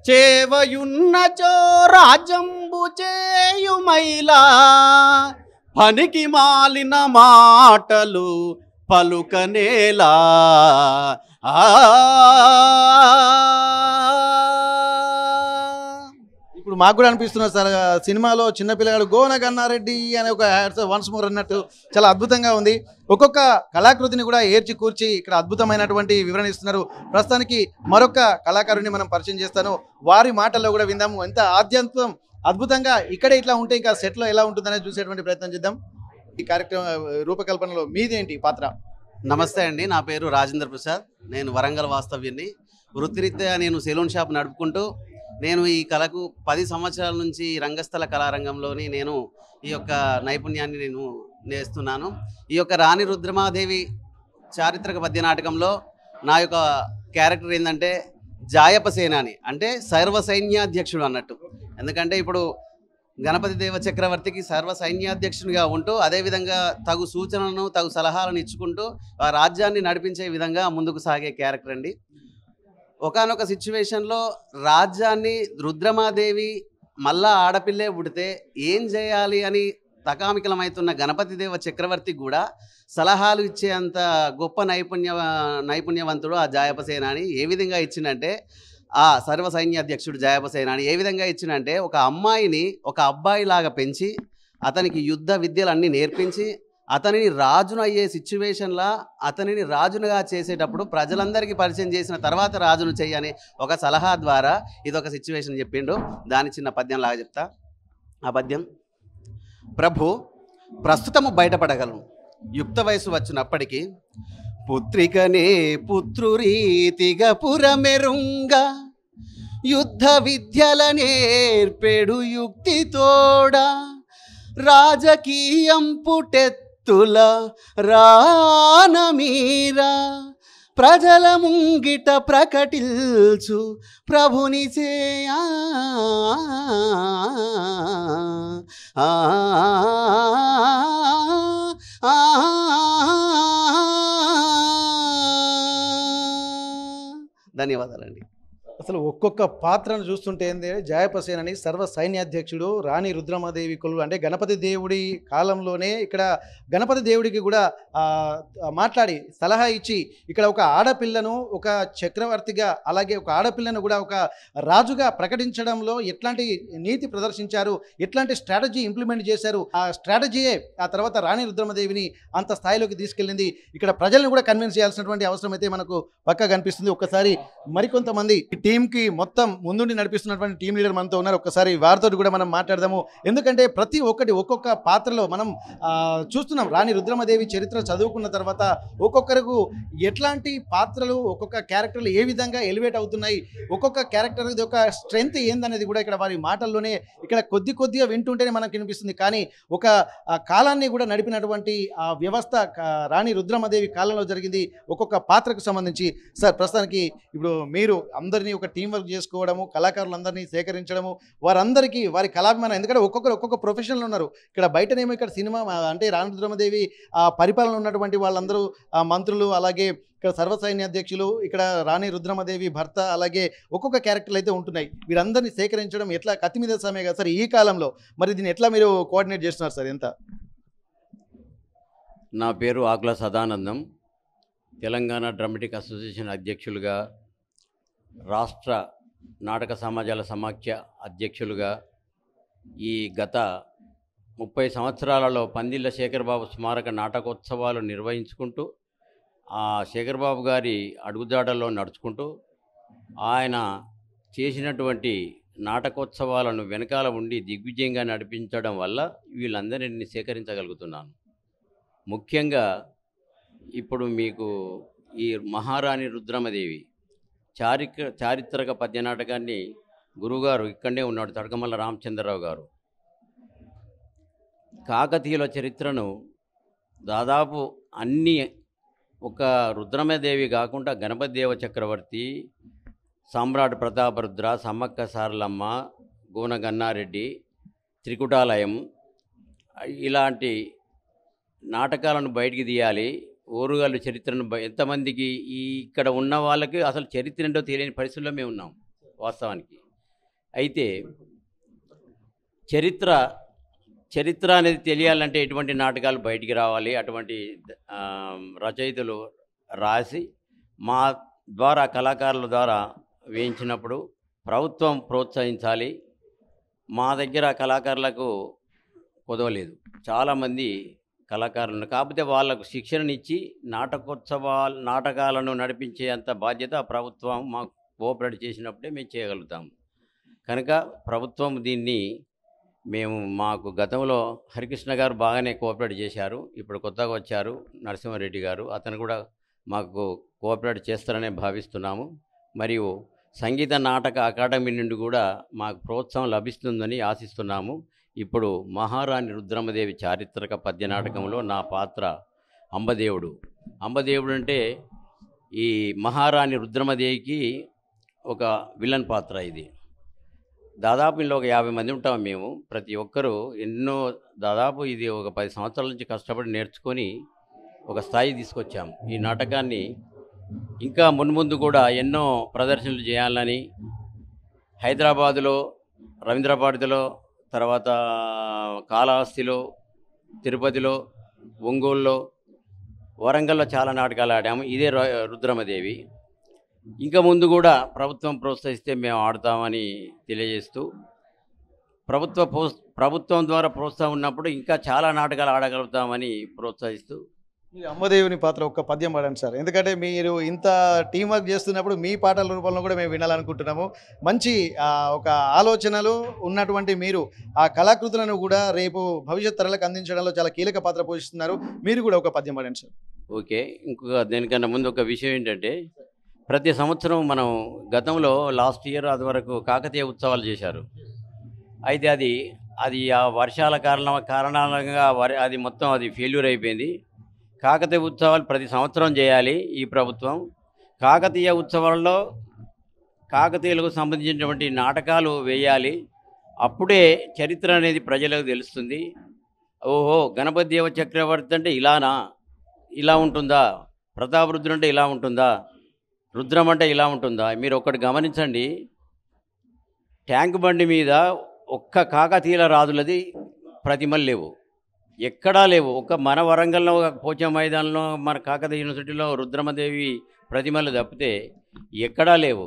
చేవయున్నచో రాజంబు చేయుమైలా, పనికి మాలిన మాటలు పలుకనేలా. ఇప్పుడు మాకు కూడా అనిపిస్తున్నారు సార్, సినిమాలో చిన్నపిల్లగాడు గోన గన్నారెడ్డి అనే ఒక వన్స్ మోర్ అన్నట్టు చాలా అద్భుతంగా ఉంది. ఒక్కొక్క కళాకృతిని కూడా ఏర్చి కూర్చి ఇక్కడ అద్భుతమైనటువంటి వివరణ ఇస్తున్నారు. ప్రస్తుతానికి మరొక కళాకారుని మనం పరిచయం చేస్తాను, వారి మాటల్లో కూడా విందాము. ఎంత ఆద్యంతం అద్భుతంగా ఇక్కడే ఇట్లా ఉంటే ఇంకా సెట్లో ఎలా ఉంటుందనేది చూసేటువంటి ప్రయత్నం చేద్దాం. ఈ కార్యక్రమ రూపకల్పనలో మీదేంటి పాత్ర? నమస్తే అండి, నా పేరు రాజేంద్ర ప్రసాద్. నేను వరంగల్ వాస్తవ్యాన్ని. వృత్తిరీత్యా నేను సెలూన్ షాప్ నడుపుకుంటూ నేను ఈ కళకు 10 సంవత్సరాల నుంచి రంగస్థల కళారంగంలోని నేను ఈ యొక్క నైపుణ్యాన్ని నేను నేస్తున్నాను. ఈ యొక్క రాణి రుద్రమాదేవి చారిత్రక పద్య నాటకంలో నా యొక్క క్యారెక్టర్ ఏంటంటే జాయప సేనాని, అంటే సర్వ సైన్యాధ్యక్షుడు అన్నట్టు. ఎందుకంటే ఇప్పుడు గణపతి దేవ చక్రవర్తికి సర్వ సైన్యాధ్యక్షునిగా ఉంటూ అదేవిధంగా తగు సూచనలను తగు సలహాలను ఇచ్చుకుంటూ ఆ రాజ్యాన్ని నడిపించే విధంగా ముందుకు సాగే క్యారెక్టర్ అండి. ఒకానొక సిచ్యువేషన్లో రాజ్యాన్ని రుద్రమాదేవి మళ్ళా ఆడపిల్లే పుడితే ఏం చేయాలి అని తకామికలమవుతున్న గణపతి దేవ చక్రవర్తి కూడా సలహాలు ఇచ్చే అంత గొప్ప నైపుణ్యవంతుడు ఆ జాయపసేనాని. ఏ విధంగా ఇచ్చిందంటే ఆ సర్వ సైన్యాధ్యక్షుడు జాయపసేనాని ఏ విధంగా ఇచ్చిందంటే ఒక అమ్మాయిని ఒక అబ్బాయిలాగా పెంచి అతనికి యుద్ధ విద్యలన్నీ నేర్పించి అతనిని రాజును అయ్యే సిచ్యువేషన్లా అతనిని రాజునుగా చేసేటప్పుడు ప్రజలందరికీ పరిచయం చేసిన తర్వాత రాజును చెయ్యని ఒక సలహా ద్వారా ఇదొక సిచ్యువేషన్ చెప్పిండు. దాని చిన్న పద్యంలాగా చెప్తా. ఆ పద్యం: ప్రభు, ప్రస్తుతము బయటపడగలను. యుక్త వయసు వచ్చినప్పటికీ పుత్రికనే పుత్రురీతిగా పురమెరుంగ యుద్ధ విద్యల నేర్పెడు యుక్తితోడ రాజకీయం పుటెత్తుల రానమీరా ప్రజల ముంగిట ప్రకటిల్చు ప్రభుని చేయా ధన్యవాదాలండి. అసలు ఒక్కొక్క పాత్రను చూస్తుంటే ఏంది, జాయపసేనని సర్వ సైన్యాధ్యక్షుడు, రాణి రుద్రమాదేవి కొలువు, అంటే గణపతి దేవుడి కాలంలోనే ఇక్కడ గణపతి దేవుడికి కూడా మాట్లాడి సలహా ఇచ్చి ఇక్కడ ఒక ఆడపిల్లను ఒక చక్రవర్తిగా అలాగే ఒక ఆడపిల్లను కూడా ఒక రాజుగా ప్రకటించడంలో ఎట్లాంటి నీతి ప్రదర్శించారు, ఎట్లాంటి స్ట్రాటజీ ఇంప్లిమెంట్ చేశారు. ఆ స్ట్రాటజీయే ఆ తర్వాత రాణి రుద్రమాదేవిని అంత స్థాయిలోకి తీసుకెళ్ళింది. ఇక్కడ ప్రజలను కూడా కన్విన్స్ చేయాల్సినటువంటి అవసరం అయితే మనకు పక్కా కనిపిస్తుంది. ఒక్కసారి మరికొంతమంది టీంకి మొత్తం ముందుండి నడిపిస్తున్నటువంటి టీం లీడర్ మనతో ఉన్నారు. ఒక్కసారి వారితో కూడా మనం మాట్లాడదాము. ఎందుకంటే ప్రతి ఒక్కటి ఒక్కొక్క పాత్రలో మనం చూస్తున్నాం. రాణి రుద్రమాదేవి చరిత్ర చదువుకున్న తర్వాత ఒక్కొక్కరికి ఎట్లాంటి పాత్రలు ఒక్కొక్క క్యారెక్టర్లు ఏ విధంగా ఎలివేట్ అవుతున్నాయి, ఒక్కొక్క క్యారెక్టర్ ఒక స్ట్రెంగ్త్ ఏందనేది కూడా ఇక్కడ వారి మాటల్లోనే ఇక్కడ కొద్దిగా వింటుంటేనే మనకు కనిపిస్తుంది. కానీ ఒక కాలాన్ని కూడా నడిపినటువంటి ఆ వ్యవస్థ రాణి రుద్రమాదేవి కాలంలో జరిగింది ఒక్కొక్క పాత్రకు సంబంధించి. సార్, ప్రస్తుతానికి ఇప్పుడు మీరు అందరినీ ఒక టీం వర్క్ చేసుకోవడము, కళాకారులందరినీ సేకరించడము, వారందరికీ వారి కళాభిమానం, ఎందుకంటే ఒక్కొక్క ప్రొఫెషనల్ ఉన్నారు. ఇక్కడ బయటనేమో ఇక్కడ సినిమా అంటే రాణి రుద్రమాదేవి పరిపాలన పరిపాలన ఉన్నటువంటి వాళ్ళందరూ మంత్రులు, అలాగే ఇక్కడ సర్వసైన్య అధ్యక్షులు, ఇక్కడ రాణి రుద్రమదేవి భర్త, అలాగే ఒక్కొక్క క్యారెక్టర్లు అయితే ఉంటున్నాయి. వీరందరినీ సేకరించడం ఎట్లా కత్తి మీద సమయం కదా సార్ ఈ కాలంలో, మరి దీన్ని ఎట్లా మీరు కోఆర్డినేట్ చేస్తున్నారు సార్? ఎంత? నా పేరు ఆకుల సదానందం. తెలంగాణ డ్రామాటిక్ అసోసియేషన్ అధ్యక్షులుగా, రాష్ట్ర నాటక సమాజాల సమాఖ్య అధ్యక్షులుగా ఈ గత 30 సంవత్సరాలలో పందిళ్ళ శేఖర్బాబు స్మారక నాటకోత్సవాలు నిర్వహించుకుంటూ, ఆ శేఖర్బాబు గారి అడుగుజాడల్లో నడుచుకుంటూ, ఆయన చేసినటువంటి నాటకోత్సవాలను వెనకాల ఉండి దిగ్విజయంగా నడిపించడం వల్ల వీళ్ళందరినీ సేకరించగలుగుతున్నాను. ముఖ్యంగా ఇప్పుడు మీకు ఈ మహారాణి రుద్రమదేవి చారిత్రక పద్యనాటకాన్ని గురువుగారు ఇక్కడనే ఉన్నాడు, తడకమల్ల రామచంద్రరావు గారు. కాకతీయుల చరిత్రను దాదాపు అన్ని, ఒక రుద్రమదేవి కాకుండా గణపతి దేవ చక్రవర్తి, సామ్రాట్ ప్రతాపరుద్ర, సమ్మక్క సారలమ్మ, గోన గన్నారెడ్డి, త్రికుటాలయం, ఇలాంటి నాటకాలను బయటికి తీయాలి. ఓరుగల్లు చరిత్రను ఎంతమందికి ఇక్కడ ఉన్న వాళ్ళకి అసలు చరిత్ర ఏంటో తెలియని పరిస్థితుల్లో మేము ఉన్నాం వాస్తవానికి. అయితే చరిత్ర అనేది తెలియాలంటే ఎటువంటి నాటకాలు బయటికి రావాలి, అటువంటి రచయితలు రాసి మా ద్వారా కళాకారుల ద్వారా వేయించినప్పుడు ప్రభుత్వం ప్రోత్సహించాలి. మా దగ్గర కళాకారులకు కుదవలేదు, చాలామంది కళాకారులను, కాకపోతే వాళ్ళకు శిక్షణనిచ్చి నాటకాలను నడిపించే అంత బాధ్యత ప్రభుత్వం మాకు కోఆపరేట్ చేసినప్పుడే మేము చేయగలుగుతాము. కనుక ప్రభుత్వం దీన్ని మాకు గతంలో హరికృష్ణ గారు బాగానే కోఆపరేట్ చేశారు. ఇప్పుడు కొత్తగా వచ్చారు నరసింహారెడ్డి గారు, అతను కూడా మాకు కోఆపరేట్ చేస్తారనే భావిస్తున్నాము. మరియు సంగీత నాటక అకాడమీ నుండి కూడా మాకు ప్రోత్సాహం లభిస్తుందని ఆశిస్తున్నాము. ఇప్పుడు మహారాణి రుద్రమదేవి చారిత్రక పద్యనాటకంలో నా పాత్ర అంబదేవుడు. అంబదేవుడు అంటే ఈ మహారాణి రుద్రమదేవికి ఒక విలన్ పాత్ర. ఇది దాదాపు ఇందులో ఒక 50 మంది ఉంటాం మేము. ప్రతి ఒక్కరూ దాదాపు ఇది ఒక 10 సంవత్సరాల నుంచి కష్టపడి నేర్చుకొని ఒక స్థాయి తీసుకొచ్చాము. ఈ నాటకాన్ని ఇంకా మున్ముందు కూడా ఎన్నో ప్రదర్శనలు చేయాలని హైదరాబాదులో, రవీంద్రభారతిలో, తర్వాత కాళహస్తిలో, తిరుపతిలో, ఒంగోలులో, వరంగల్లో చాలా నాటకాలు ఆడాము. ఇదే రుద్రమదేవి. ఇంకా ముందు కూడా ప్రభుత్వం ప్రోత్సహిస్తే మేము ఆడతామని తెలియజేస్తూ, ప్రభుత్వం ద్వారా ప్రోత్సాహం ఉన్నప్పుడు ఇంకా చాలా నాటకాలు ఆడగలుగుతామని ప్రోత్సహిస్తూ. మీరు అమ్మదేవుని పాత్ర ఒక్క పద్యం పాడండి సార్, ఎందుకంటే మీరు ఇంత టీం వర్క్ చేస్తున్నప్పుడు మీ పాటల రూపంలో కూడా మేము వినాలనుకుంటున్నాము. మంచి ఒక ఆలోచనలు ఉన్నటువంటి మీరు ఆ కళాకృతులను కూడా రేపు భవిష్యత్ తరాలకు అందించడంలో చాలా కీలక పాత్ర పోషిస్తున్నారు. మీరు కూడా ఒక పద్యం పాడండి సార్. ఓకే. ఇంకొక దేనికన్నా ముందు ఒక విషయం ఏంటంటే, ప్రతి సంవత్సరం మనం గతంలో లాస్ట్ ఇయర్ అది వరకు కాకతీయ ఉత్సవాలు చేశారు. అయితే అది ఆ వర్షాల కారణంగా అది మొత్తం ఫెయిల్యూర్ అయిపోయింది. కాకతీయ ఉత్సవాలు ప్రతి సంవత్సరం చేయాలి ఈ ప్రభుత్వం. కాకతీయ ఉత్సవాల్లో కాకతీయులకు సంబంధించినటువంటి నాటకాలు వేయాలి. అప్పుడే చరిత్ర అనేది ప్రజలకు తెలుస్తుంది. ఓహో, గణపతి దేవ చక్రవర్తి అంటే ఇలానా, ఇలా ఉంటుందా, ప్రతాపరుద్రుడు అంటే ఇలా ఉంటుందా, రుద్రం అంటే ఇలా ఉంటుందా. మీరు ఒక్కటి గమనించండి, ట్యాంక్ బండి మీద ఒక్క కాకతీయుల రాజులది ప్రతిమలు లేవు, ఎక్కడా లేవు. మన వరంగల్లో, పోచం మైదానంలో, మన కాకతీయ యూనివర్సిటీలో రుద్రమదేవి ప్రతిమలు తప్పితే ఎక్కడా లేవు.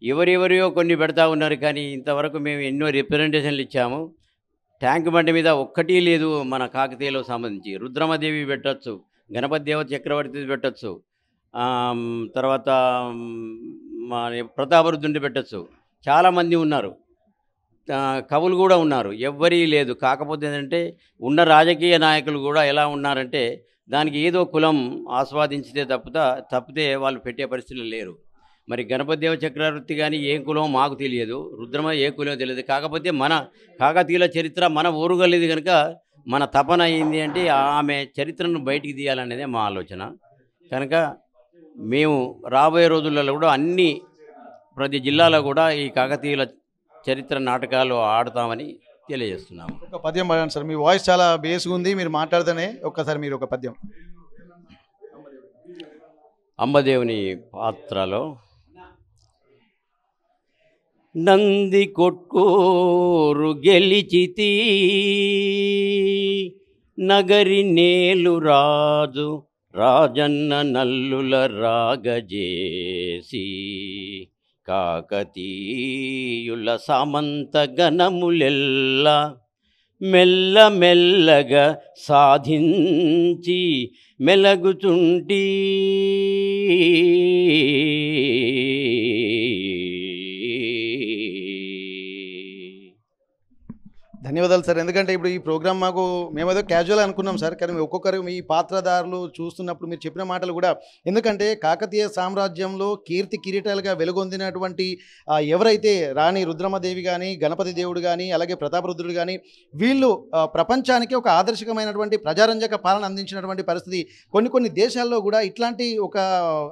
ఎవరెవరియో కొన్ని పెడతా ఉన్నారు, కానీ ఇంతవరకు మేము ఎన్నో రిప్రజెంటేషన్లు ఇచ్చాము. ట్యాంక్ బండి మీద ఒక్కటి లేదు మన కాకతీయులకు సంబంధించి. రుద్రమదేవి పెట్టచ్చు, గణపతి దేవ చక్రవర్తి పెట్టచ్చు, తర్వాత ప్రతాపరుద్రుడిని పెట్టచ్చు. చాలామంది ఉన్నారు, కవులు కూడా ఉన్నారు, ఎవ్వరీ లేదు. కాకపోతే ఏంటంటే ఉన్న రాజకీయ నాయకులు కూడా ఎలా ఉన్నారంటే దానికి ఏదో కులం ఆస్వాదించితే తప్పితే వాళ్ళు పెట్టే పరిస్థితులు లేరు. మరి గణపతి దేవ చక్రవర్తి కానీ ఏ కులం మాకు తెలియదు, రుద్రమ ఏ కులం తెలియదు. కాకపోతే మన కాకతీయుల చరిత్ర మన ఊరుగలేదు కనుక మన తపన అయింది అంటే ఆమె చరిత్రను బయటికి తీయాలనేదే మా ఆలోచన. కనుక మేము రాబోయే రోజులలో కూడా ప్రతి జిల్లాలో కూడా ఈ కాకతీయుల చరిత్ర నాటకాలు ఆడతామని తెలియజేస్తున్నాము. ఒక పద్యం పాడండి సార్, మీ వాయిస్ చాలా బేస్గా ఉంది, మీరు మాట్లాడితేనే ఒక్కసారి మీరు ఒక పద్యం. అంబదేవుని పాత్రలో నంది కొట్కూరు గెలిచితి నగరి నేలు రాజు రాజన్న నల్లుల రాగజేసి కాకతీయుల సామంత గణములెల్ల మెల్ల మెల్లగా సాధించి మెలగుచుంటి ధన్యవాదాలు సార్. ఎందుకంటే ఇప్పుడు ఈ ప్రోగ్రామ్ మేమేదో క్యాజువల్ అనుకున్నాం సార్, కానీ ఒక్కొక్కరు మీ పాత్రధారులు చూస్తున్నప్పుడు మీరు చెప్పిన మాటలు కూడా, ఎందుకంటే కాకతీయ సామ్రాజ్యంలో కీర్తి కిరీటాలుగా వెలుగొందినటువంటి ఎవరైతే రాణి రుద్రమదేవి కానీ, గణపతి దేవుడు కానీ, అలాగే ప్రతాపరుద్రుడు కానీ, వీళ్ళు ప్రపంచానికి ఒక ఆదర్శకమైనటువంటి ప్రజారంజక పాలన అందించినటువంటి పరిస్థితి. కొన్ని దేశాల్లో కూడా ఇట్లాంటి ఒక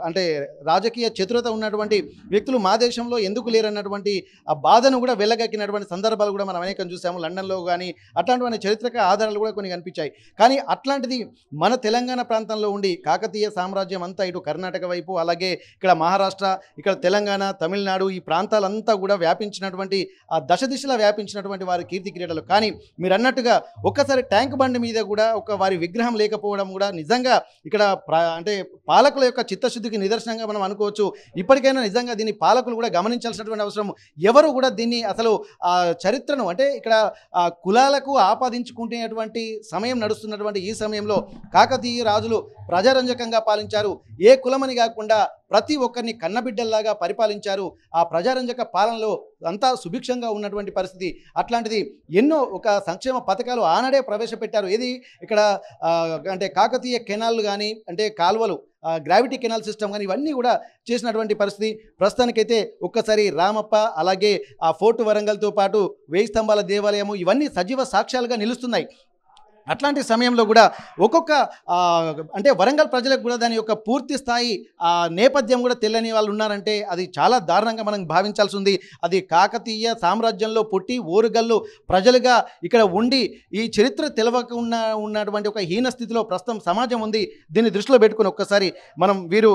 అంటే రాజకీయ చతురత ఉన్నటువంటి వ్యక్తులు మా దేశంలో ఎందుకు లేరన్నటువంటి ఆ బాధను కూడా వెళ్ళగక్కినటువంటి సందర్భాలు కూడా మనం అనేకం చూసాము. లండన్లో కానీ అట్లాంటి చరిత్రక ఆధారాలు కూడా కొన్ని కనిపించాయి. కానీ అట్లాంటిది మన తెలంగాణ ప్రాంతంలో ఉండి కాకతీయ సామ్రాజ్యం అంతా ఇటు కర్ణాటక వైపు, అలాగే ఇక్కడ మహారాష్ట్ర, ఇక్కడ తెలంగాణ, తమిళనాడు, ఈ ప్రాంతాలంతా కూడా వ్యాపించినటువంటి ఆ దశ దిశలా వ్యాపించినటువంటి వారి కీర్తి కిరీటాలు. కానీ మీరు అన్నట్టుగా ఒక్కసారి ట్యాంక్ బండి మీద కూడా ఒక వారి విగ్రహం లేకపోవడం కూడా నిజంగా ఇక్కడ అంటే పాలకుల యొక్క చిత్తశుద్ధికి నిదర్శనంగా మనం అనుకోవచ్చు. ఇప్పటికైనా నిజంగా దీన్ని పాలకులు కూడా గమనించాల్సినటువంటి అవసరం. ఎవరు కూడా దీన్ని అసలు ఆ చరిత్రను అంటే ఇక్కడ కులాలకు ఆపాదించుకునేటువంటి సమయం నడుస్తున్నటువంటి ఈ సమయంలో కాకతీయ రాజులు ప్రజారంజకంగా పాలించారు. ఏ కులమని కాకుండా ప్రతి ఒక్కరిని కన్నబిడ్డల్లాగా పరిపాలించారు. ఆ ప్రజారంజక పాలనలో అంతా సుభిక్షంగా ఉన్నటువంటి పరిస్థితి. అట్లాంటిది ఎన్నో ఒక సంక్షేమ పథకాలు ఆనాడే ప్రవేశపెట్టారు. ఏది ఇక్కడ అంటే కాకతీయ కెనాల్లు కానీ, అంటే కాలువలు, గ్రావిటీ కెనాల్ సిస్టమ్ కానీ, ఇవన్నీ కూడా చేసినటువంటి పరిస్థితి. ప్రస్తుతానికైతే ఒక్కసారి రామప్ప, అలాగే ఆ ఫోర్ట్ వరంగల్తో పాటు 1000 స్తంభాల దేవాలయము, ఇవన్నీ సజీవ సాక్ష్యాలుగా నిలుస్తున్నాయి. అట్లాంటి సమయంలో కూడా ఒక్కొక్క అంటే వరంగల్ ప్రజలకు కూడా దాని యొక్క పూర్తి స్థాయి నేపథ్యం కూడా తెలియని వాళ్ళు ఉన్నారంటే అది చాలా దారుణంగా మనం భావించాల్సి ఉంది. అది కాకతీయ సామ్రాజ్యంలో పుట్టి ఓరుగల్లు ప్రజలుగా ఇక్కడ ఉండి ఈ చరిత్ర తెలవకుండా ఉన్నటువంటి ఒక హీన స్థితిలో ప్రస్తుతం సమాజం ఉంది. దీన్ని దృష్టిలో పెట్టుకుని ఒక్కసారి మనం వీరు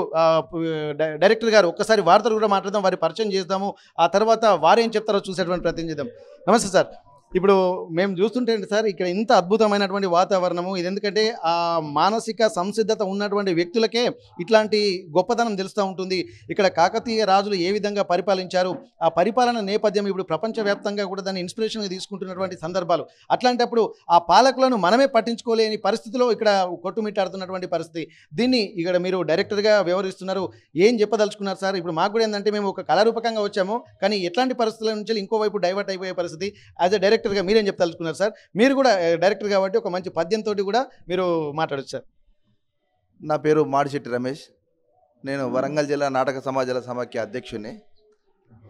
డైరెక్టర్ గారు ఒక్కసారి వార్తలు కూడా మాట్లాడదాం, వారి పరిచయం చేద్దాము. ఆ తర్వాత వారేం చెప్తారో చూసేటువంటి ప్రయత్నం చేద్దాం. నమస్తే సార్. ఇప్పుడు మేము చూస్తుంటే సార్ ఇక్కడ ఇంత అద్భుతమైనటువంటి వాతావరణము ఇది. ఎందుకంటే ఆ మానసిక సంసిద్ధత ఉన్నటువంటి వ్యక్తులకే ఇట్లాంటి గొప్పతనం తెలుస్తూ ఉంటుంది. ఇక్కడ కాకతీయ రాజులు ఏ విధంగా పరిపాలించారు, ఆ పరిపాలన నేపథ్యం ఇప్పుడు ప్రపంచవ్యాప్తంగా కూడా దాన్ని ఇన్స్పిరేషన్గా తీసుకుంటున్నటువంటి సందర్భాలు. అట్లాంటప్పుడు ఆ పాలకులను మనమే పట్టించుకోలేని పరిస్థితిలో ఇక్కడ కొట్టుమిట్టాడుతున్నటువంటి పరిస్థితి. దీన్ని ఇక్కడ మీరు డైరెక్టర్గా వ్యవహరిస్తున్నారు, ఏం చెప్పదలుచుకున్నారు సార్? ఇప్పుడు మాకు కూడా ఏంటంటే మేము ఒక కళారూపకంగా వచ్చాము, కానీ ఎట్లాంటి పరిస్థితుల నుంచి ఇంకోవైపు డైవర్ట్ అయిపోయే పరిస్థితి. యాజ్ ఎ డైరెక్టర్గా మీరేం చెప్తలుచుకున్నారు సార్? మీరు కూడా డైరెక్టర్ కాబట్టి ఒక మంచి పద్యంతో కూడా మీరు మాట్లాడచ్చు సార్. నా పేరు మాడిశెట్టి రమేష్. నేను వరంగల్ జిల్లా నాటక సమాజాల సమాఖ్య అధ్యక్షుడిని.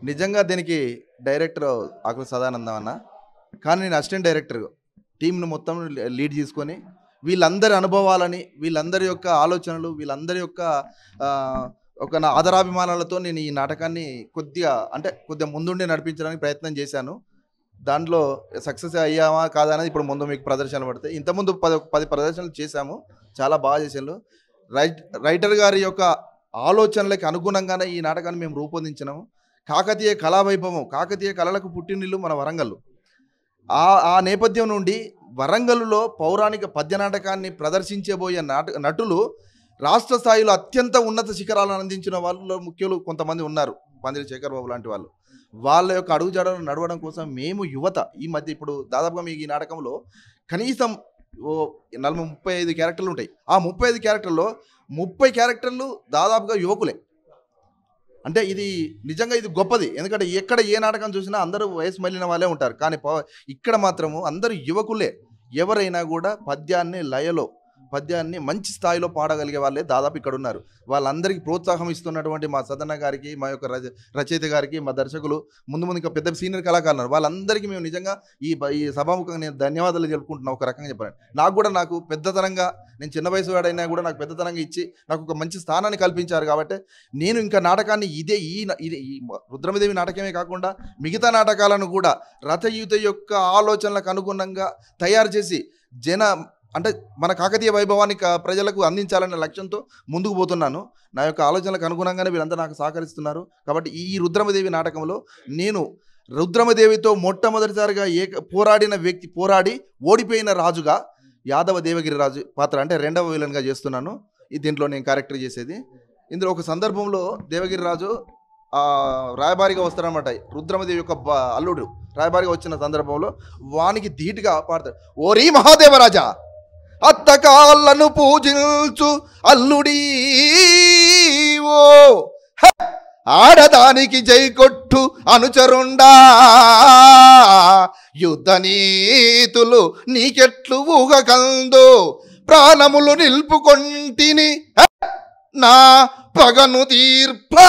నిజంగా దీనికి డైరెక్టర్ ఆకుల సదానందం అన్న, కానీ నేను అసిస్టెంట్ డైరెక్టర్. టీంను మొత్తం లీడ్ తీసుకొని వీళ్ళందరి అనుభవాలని, వీళ్ళందరి యొక్క ఆలోచనలు, వీళ్ళందరి యొక్క ఒక నా ఆదరాభిమానాలతో నేను ఈ నాటకాన్ని కొద్దిగా ముందుండి నడిపించడానికి ప్రయత్నం చేశాను. దాంట్లో సక్సెస్ అయ్యామా కాదా అనేది ఇప్పుడు ముందు మీకు ప్రదర్శనలు పడతాయి. ఇంతకుముందు 10 ప్రదర్శనలు చేశాము, చాలా బాగా చేసాము. రైటర్ గారి యొక్క ఆలోచనలకు అనుగుణంగానే ఈ నాటకాన్ని మేము రూపొందించినాము. కాకతీయ కళావైభవం, కాకతీయ కళలకు పుట్టినిల్లు మన వరంగల్. ఆ నేపథ్యం నుండి వరంగల్లో పౌరాణిక పద్య నాటకాన్ని ప్రదర్శించబోయే నటులు రాష్ట్ర స్థాయిలో అత్యంత ఉన్నత శిఖరాలను అందించిన వాళ్ళలో ముఖ్యులు కొంతమంది ఉన్నారు. పందిరి శేఖర్ బాబు లాంటి వాళ్ళు. వాళ్ళ యొక్క అడుగుజాడలను నడవడం కోసం మేము యువత ఈ మధ్య ఇప్పుడు దాదాపుగా మీకు ఈ నాటకంలో కనీసం 40-35 క్యారెక్టర్లు ఉంటాయి. ఆ 35 క్యారెక్టర్లో 30 క్యారెక్టర్లు దాదాపుగా యువకులే. అంటే ఇది నిజంగా ఇది గొప్పది. ఎందుకంటే ఎక్కడ ఏ నాటకం చూసినా అందరూ వయసు మళ్ళిన వాళ్ళే ఉంటారు, కానీ ఇక్కడ మాత్రము అందరూ యువకులే. ఎవరైనా కూడా పద్యాన్ని మంచి స్థాయిలో పాడగలిగే వాళ్ళే దాదాపు ఇక్కడ ఉన్నారు. వాళ్ళందరికీ ప్రోత్సాహం ఇస్తున్నటువంటి మా సదన్న గారికి, మా యొక్క రచయిత గారికి, మా దర్శకులు, ముందు ఇంకా పెద్ద సీనియర్ కళాకారులు, వాళ్ళందరికీ మేము నిజంగా ఈ సభాముఖంగా నేను ధన్యవాదాలు తెలుపుకుంటున్నాను. ఒక రకంగా చెప్పాను, నాకు పెద్దతనంగా, నేను చిన్న వయసు వాడైనా కూడా నాకు పెద్దతనంగా ఇచ్చి నాకు ఒక మంచి స్థానాన్ని కల్పించారు. కాబట్టి నేను ఇంకా నాటకాన్ని ఈ రుద్రమదేవి నాటకమే కాకుండా మిగతా నాటకాలను కూడా రచయిత యొక్క ఆలోచనలకు అనుగుణంగా తయారు చేసి అంటే మన కాకతీయ వైభవాన్ని ప్రజలకు అందించాలనే లక్ష్యంతో ముందుకు పోతున్నాను. నా యొక్క ఆలోచనలకు అనుగుణంగానే వీళ్ళంతా నాకు సహకరిస్తున్నారు. కాబట్టి ఈ రుద్రమదేవి నాటకంలో నేను రుద్రమదేవితో మొట్టమొదటిసారిగా పోరాడిన వ్యక్తి, పోరాడి ఓడిపోయిన రాజుగా యాదవ దేవగిరి రాజు పాత్ర అంటే రెండవ విలన్గా చేస్తున్నాను. దీంట్లో నేను క్యారెక్టర్ చేసేది. ఇందులో ఒక సందర్భంలో దేవగిరి రాజు రాయబారిగా వస్తారనమాట. రుద్రమదేవి యొక్క అల్లుడు రాయబారిగా వచ్చిన సందర్భంలో వానికి ధీటుగా పాడతాడు. ఓరి మహాదేవరాజా, అత్తకాళ్ళను పూజించు అల్లుడీ ఓ ఆడదానికి జై కొట్టు అనుచరుండా, యుద్ధ నీతులు నీకెట్లు ఊగకందో, ప్రాణములు నిలుపుకొంటిని నా పగను తీర్పా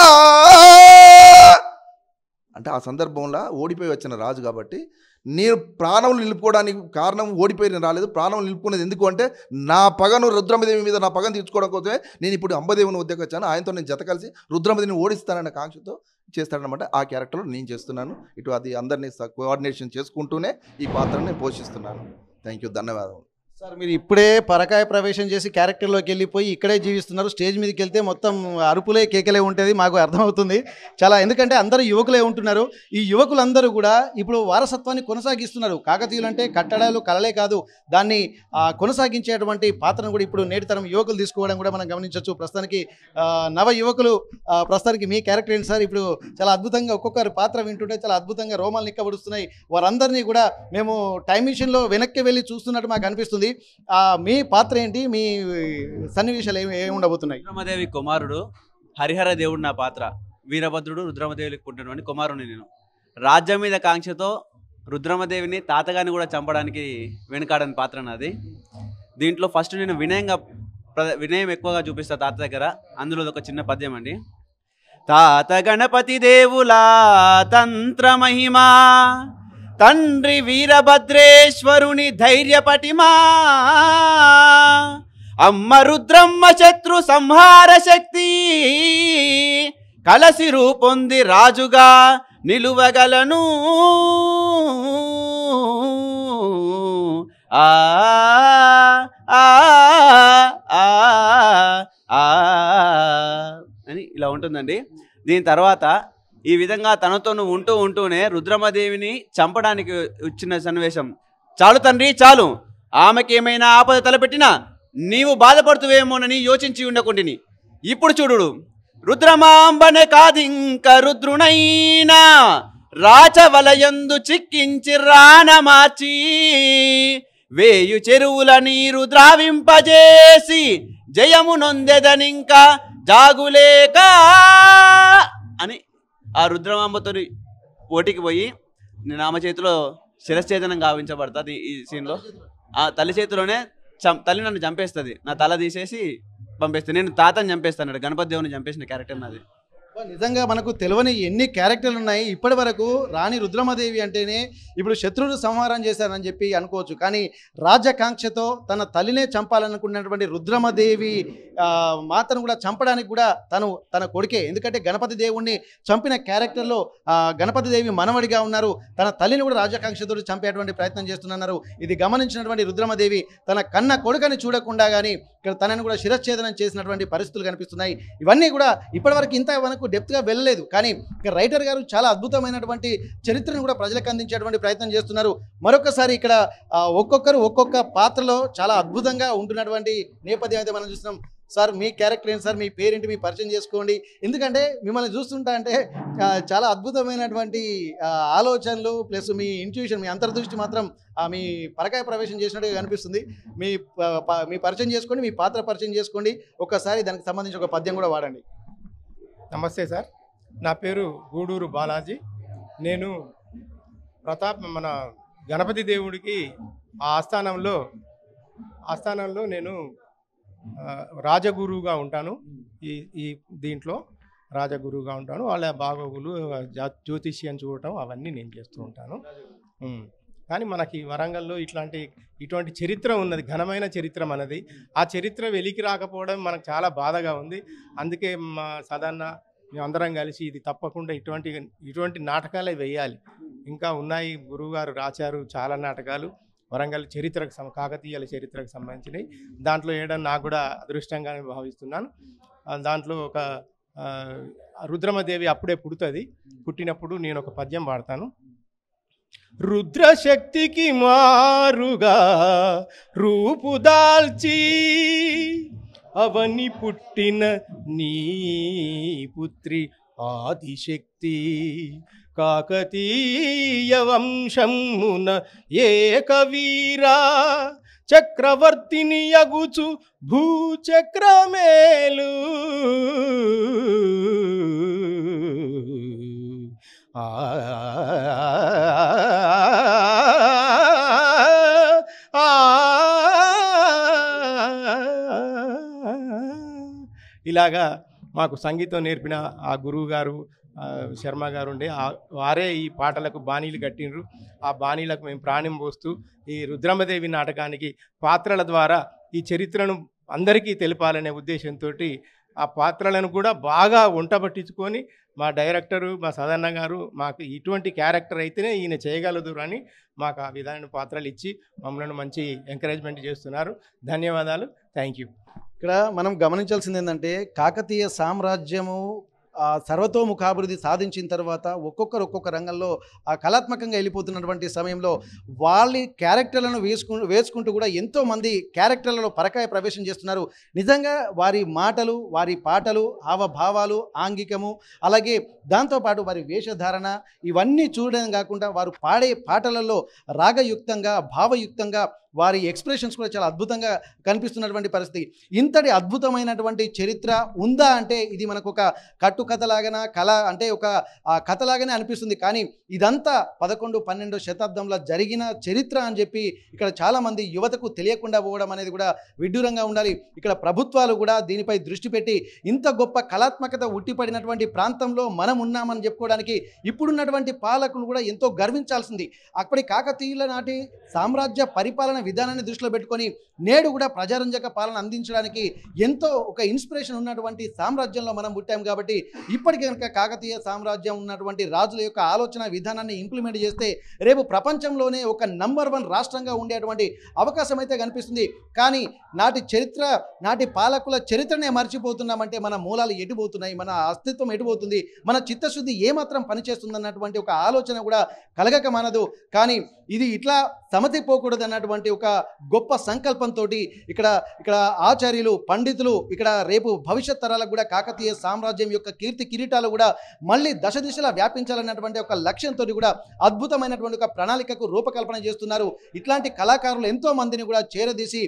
అంటే ఆ సందర్భంలో ఓడిపోయి వచ్చిన రాజు కాబట్టి నేను ప్రాణములు నిలుపుకోవడానికి కారణం ఓడిపోయి రాలేదు. ప్రాణములు నిలుపుకునేది ఎందుకు అంటే నా పగను రుద్రమదేవి మీద నా పగను తీర్చుకోవడం కోసమే నేను ఇప్పుడు అంబదేవుని వద్దకు వచ్చాను. ఆయనతో నేను జత కలిసి రుద్రమదేవిని ఓడిస్తానన్న కాంక్షతో చేస్తాడనమాట. ఆ క్యారెక్టర్లో నేను చేస్తున్నాను. ఇటు అది అందరినీ కోఆర్డినేషన్ చేసుకుంటూనే ఈ పాత్రను నేను పోషిస్తున్నాను. థ్యాంక్ యూ, ధన్యవాదాలు. సార్, మీరు ఇప్పుడే పరకాయ ప్రవేశం చేసి క్యారెక్టర్లోకి వెళ్ళిపోయి ఇక్కడే జీవిస్తున్నారు. స్టేజ్ మీదకి వెళ్తే మొత్తం అరుపులే కేకలే ఉంటుంది, మాకు అర్థమవుతుంది చాలా. ఎందుకంటే అందరూ యువకులే ఉంటున్నారు. ఈ యువకులందరూ కూడా ఇప్పుడు వారసత్వాన్ని కొనసాగిస్తున్నారు. కాకతీయులు అంటే కట్టడాలు కళలే కాదు, దాన్ని కొనసాగించేటువంటి పాత్రను కూడా ఇప్పుడు నేటితరం యువకులు తీసుకోవడం కూడా మనం గమనించవచ్చు. ప్రస్తుతానికి నవ యువకులు, ప్రస్తుతానికి మీ క్యారెక్టర్ ఏంటి సార్? ఇప్పుడు చాలా అద్భుతంగా ఒక్కొక్కరి పాత్ర వింటుంటే చాలా అద్భుతంగా రోమాలు నిక్కబడుస్తున్నాయి. వారందరినీ కూడా మేము టైం మిషన్లో వెనక్కి వెళ్ళి చూస్తున్నట్టు మాకు అనిపిస్తుంది. మీ పాత్ర ఏంటి? మీ సన్నివేశాలు ఏమి ఉండబోతున్నాయి? రుద్రమదేవి కుమారుడు హరిహర దేవుడు నా పాత్ర. వీరభద్రుడు రుద్రమదేవికి పుట్టినటువంటి కుమారుని నేను. రాజ్యం మీద కాంక్షతో రుద్రమదేవిని తాతగారిని కూడా చంపడానికి వెనుకాడని పాత్ర నాది. దీంట్లో ఫస్ట్ నేను వినయం ఎక్కువగా చూపిస్తా తాత దగ్గర. అందులో ఒక చిన్న పద్యం అండి. తాత గణపతి దేవులా తంత్ర మహిమా, తండ్రి వీరభద్రేశ్వరుని ధైర్య పటిమా, అమ్మ రుద్రమ్మ శత్రు సంహార శక్తి, కలసి రూపొంది రాజుగా నిలువగలను. ఆ అని ఇలా ఉంటుందండి. దీని తర్వాత ఈ విధంగా తనతో ఉంటూనే రుద్రమదేవిని చంపడానికి వచ్చిన సన్నివేశం. చాలు తండ్రి చాలు, ఆమెకి ఏమైనా ఆపద తలపెట్టినా నీవు బాధపడుతువేమోనని యోచించి ఉండకుండిని. ఇప్పుడు చూడు, రుద్రమాంబనే కాదింక రుద్రునైనా రాచవలయందు చిక్కించి రానమార్చి, వేయు చెరువుల నీరు ద్రావింపజేసి జయము నొందెదనింకా జాగులేక అని ఆ రుద్రమాంబతో పోటీకి పోయి నేను ఆమె చేతిలో శిరశ్ఛేదనం గావించబడుతుంది. ఈ సీన్లో ఆ తల్లి చేతిలోనే తల్లి నన్ను చంపేస్తుంది. నా తల తీసేసి పంపేస్తుంది. నేను తాతని చంపేస్తాను. గణపతి దేవుని చంపేసిన క్యారెక్టర్ నాది. నిజంగా మనకు తెలియని ఎన్ని క్యారెక్టర్లు ఉన్నాయి. ఇప్పటి వరకు రాణి రుద్రమదేవి అంటేనే ఇప్పుడు శత్రువులు సంహారం చేశారని చెప్పి అనుకోవచ్చు. కానీ రాజ్యకాంక్షతో తన తల్లినే చంపాలనుకున్నటువంటి రుద్రమదేవి మాతను కూడా చంపడానికి కూడా తన కొడుకే. ఎందుకంటే గణపతి దేవుణ్ణి చంపిన క్యారెక్టర్లో గణపతి దేవి మనవడిగా ఉన్నారు. తన తల్లిని కూడా రాజ్యకాంక్షతో చంపేటువంటి ప్రయత్నం చేస్తున్నారు. ఇది గమనించినటువంటి రుద్రమదేవి తన కన్న కొడుకని చూడకుండా కానీ ఇక్కడ తనను కూడా శిరశ్ఛేదనం చేసినటువంటి పరిస్థితులు కనిపిస్తున్నాయి. ఇవన్నీ కూడా ఇప్పటివరకు ఇంత మనకు డెప్త్గా వెళ్ళలేదు. కానీ ఇక్కడ రైటర్ గారు చాలా అద్భుతమైనటువంటి చరిత్రను కూడా ప్రజలకు అందించేటువంటి ప్రయత్నం చేస్తున్నారు. మరొకసారి ఇక్కడ ఒక్కొక్కరు ఒక్కొక్క పాత్రలో చాలా అద్భుతంగా ఉంటున్నటువంటి నేపథ్యం అయితే మనం చూస్తున్నాం. సార్, మీ క్యారెక్టర్ ఏంటి సార్? మీ పేరేంటి? మీ పరిచయం చేసుకోండి. ఎందుకంటే మిమ్మల్ని చూస్తుంటా అంటే చాలా అద్భుతమైనటువంటి ఆలోచనలు ప్లస్ మీ ఇంట్యూషన్, మీ అంతర్దృష్టి మాత్రం మీ పరకాయ ప్రవేశం చేసినట్టుగా కనిపిస్తుంది. మీ పరిచయం చేసుకోండి, మీ పాత్ర పరిచయం చేసుకోండి. ఒక్కసారి దానికి సంబంధించి ఒక పద్యం కూడా వాడండి. నమస్తే సార్, నా పేరు గూడూరు బాలాజీ. నేను మన గణపతి దేవుడికి ఆస్థానంలో నేను రాజగురువుగా ఉంటాను. ఈ దీంట్లో రాజగురువుగా ఉంటాను. వాళ్ళ బాగోగులు, జ్యోతిష్యం చూడటం అవన్నీ నేను చేస్తూ ఉంటాను. కానీ మనకి వరంగల్లో ఇటువంటి చరిత్ర ఉన్నది, ఘనమైన చరిత్ర మనది. ఆ చరిత్ర వెలికి రాకపోవడం మనకు చాలా బాధగా ఉంది. అందుకే మా సాధారణ మేమందరం కలిసి ఇది తప్పకుండా ఇటువంటి నాటకాలే వేయాలి. ఇంకా ఉన్నాయి, గురువుగారు రాశారు చాలా నాటకాలు. వరంగల్ చరిత్రకు కాకతీయుల చరిత్రకు సంబంధించినవి. దాంట్లో వేయడం నాకు కూడా అదృష్టంగానే భావిస్తున్నాను. దాంట్లో ఒక రుద్రమదేవి అప్పుడే పుడుతుంది. పుట్టినప్పుడు నేను ఒక పద్యం పాడతాను. రుద్రశక్తికి మారుగా రూపుదాల్చి అవని పుట్టిన నీ పుత్రి ఆదిశక్తి కాకతీయ వంశమున ఏకవీరా చక్రవర్తిని యగుచు భూచక్రమేలు ఇలాగా మాకు సంగీతం నేర్పిన ఆ గురువు గారు శర్మ గారు ఉండే వారే ఈ పాటలకు బాణీలు కట్టిండ్రు. ఆ బాణీలకు మేము ప్రాణం పోస్తూ ఈ రుద్రమదేవి నాటకానికి పాత్రల ద్వారా ఈ చరిత్రను అందరికీ తెలిపాలనే ఉద్దేశంతో ఆ పాత్రలను కూడా బాగా వంట పట్టించుకొని మా డైరెక్టరు మా సదన్న గారు మాకు ఇటువంటి క్యారెక్టర్ అయితేనే ఈయన చేయగలదు అని మాకు ఆ విధమైన పాత్రలు ఇచ్చి మమ్మల్ని మంచి ఎంకరేజ్మెంట్ చేస్తున్నారు. ధన్యవాదాలు. Thank you. ఇక్కడ మనం గమనించాల్సింది ఏంటంటే కాకతీయ సామ్రాజ్యము సర్వతోముఖాభివృద్ధి సాధించిన తర్వాత ఒక్కొక్క రంగంలో కళాత్మకంగా వెళ్ళిపోతున్నటువంటి సమయంలో వాళ్ళ క్యారెక్టర్లను వేసుకుంటూ కూడా ఎంతోమంది క్యారెక్టర్లలో పరకాయ ప్రవేశం చేస్తున్నారు. నిజంగా వారి మాటలు, వారి పాటలు, హావభావాలు, ఆంగికము, అలాగే దాంతోపాటు వారి వేషధారణ ఇవన్నీ చూడడం కాకుండా వారు పాడే పాటలలో రాగయుక్తంగా, భావయుక్తంగా వారి ఎక్స్ప్రెషన్స్ కూడా చాలా అద్భుతంగా కనిపిస్తున్నటువంటి పరిస్థితి. ఇంతటి అద్భుతమైనటువంటి చరిత్ర ఉందా అంటే ఇది మనకు ఒక కట్టుకథలాగానే కళ అంటే ఒక కథలాగానే అనిపిస్తుంది. కానీ ఇదంతా 11-12 శతాబ్దంలో జరిగిన చరిత్ర అని చెప్పి ఇక్కడ చాలామంది యువతకు తెలియకుండా పోవడం అనేది కూడా విడ్డూరంగా ఉండాలి. ఇక్కడ ప్రభుత్వాలు కూడా దీనిపై దృష్టి పెట్టి ఇంత గొప్ప కళాత్మకత ఉట్టిపడినటువంటి ప్రాంతంలో మనం ఉన్నామని చెప్పుకోవడానికి ఇప్పుడున్నటువంటి పాలకులు కూడా ఎంతో గర్వించాల్సింది. అప్పటి కాకతీయుల నాటి సామ్రాజ్య పరిపాలన విధానాన్ని దృష్టిలో పెట్టుకొని నేడు కూడా ప్రజారంజక పాలన అందించడానికి ఎంతో ఒక ఇన్స్పిరేషన్ ఉన్నటువంటి సామ్రాజ్యంలో మనం పుట్టాం. కాబట్టి ఇప్పటికీ కనుక కాకతీయ సామ్రాజ్యం ఉన్నటువంటి రాజుల యొక్క ఆలోచన విధానాన్ని ఇంప్లిమెంట్ చేస్తే రేపు ప్రపంచంలోనే ఒక నంబర్ 1 రాష్ట్రంగా ఉండేటువంటి అవకాశం అయితే కనిపిస్తుంది. కానీ నాటి చరిత్ర, నాటి పాలకుల చరిత్రనే మర్చిపోతున్నామంటే మన మూలాలు ఎటుపోతున్నాయి, మన అస్తిత్వం ఎటుపోతుంది, మన చిత్తశుద్ధి ఏమాత్రం పనిచేస్తుందన్నటువంటి ఒక ఆలోచన కూడా కలగక మానదు. కానీ ఇది ఇట్లా సమతిపోకూడదు అన్నటువంటి ఒక గొప్ప సంకల్పంతో ఇక్కడ ఆచార్యులు, పండితులు ఇక్కడ రేపు భవిష్యత్ తరాలకు కూడా కాకతీయ సామ్రాజ్యం యొక్క కీర్తి కిరీటాలు కూడా మళ్ళీ దశ దిశలా వ్యాపించాలన్నటువంటి ఒక లక్ష్యంతో కూడా అద్భుతమైనటువంటి ఒక ప్రణాళికకు రూపకల్పన చేస్తున్నారు. ఇట్లాంటి కళాకారులు ఎంతో మందిని కూడా చేరదీసి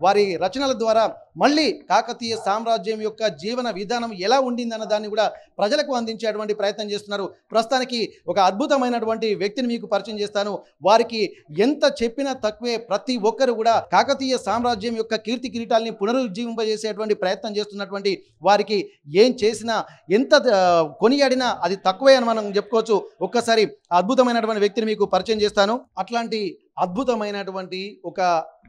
వారి రచనల ద్వారా మళ్ళీ కాకతీయ సామ్రాజ్యం యొక్క జీవన విధానం ఎలా ఉండిందన్న దాన్ని కూడా ప్రజలకు అందించేటువంటి ప్రయత్నం చేస్తున్నారు. ప్రస్తుతానికి ఒక అద్భుతమైనటువంటి వ్యక్తిని మీకు పరిచయం చేస్తాను. వారికి ఎంత చెప్పినా తక్కువే. ప్రతి ఒక్కరు కూడా కాకతీయ సామ్రాజ్యం యొక్క కీర్తి కిరీటాలని పునరుజ్జీవింపజేసేటువంటి ప్రయత్నం చేస్తున్నటువంటి వారికి ఏం చేసినా, ఎంత కొనియాడినా అది తక్కువే అని మనం చెప్పుకోవచ్చు. ఒక్కసారి అద్భుతమైనటువంటి వ్యక్తిని మీకు పరిచయం చేస్తాను. అట్లాంటి అద్భుతమైనటువంటి ఒక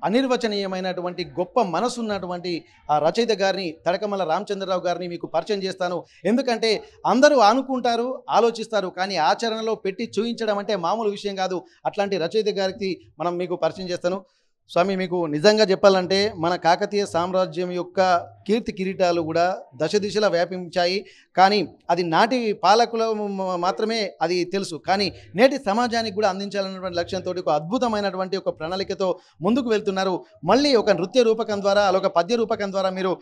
అనిర్వచనీయమైనటువంటి గొప్ప మనసు ఉన్నటువంటి ఆ రచయిత గారిని, తడకమల్ల రామచంద్రరావు గారిని మీకు పరిచయం చేస్తాను. ఎందుకంటే అందరూ అనుకుంటారు, ఆలోచిస్తారు, కానీ ఆచరణలో పెట్టి చూపించడం అంటే మామూలు విషయం కాదు. అట్లాంటి రచయిత గారికి మనం మీకు పరిచయం చేస్తాను. స్వామి, మీకు నిజంగా చెప్పాలంటే మన కాకతీయ సామ్రాజ్యం యొక్క కీర్తి కిరీటాలు కూడా దశ దిశలా వ్యాపించాయి. కానీ అది నాటి పాలకులు మాత్రమే అది తెలుసు. కానీ నేటి సమాజానికి కూడా అందించాలన్నటువంటి లక్ష్యంతో ఒక అద్భుతమైనటువంటి ఒక ప్రణాళికతో ముందుకు వెళ్తున్నారు. మళ్ళీ ఒక నృత్య రూపకం ద్వారా, ఒక పద్య రూపకం ద్వారా మీరు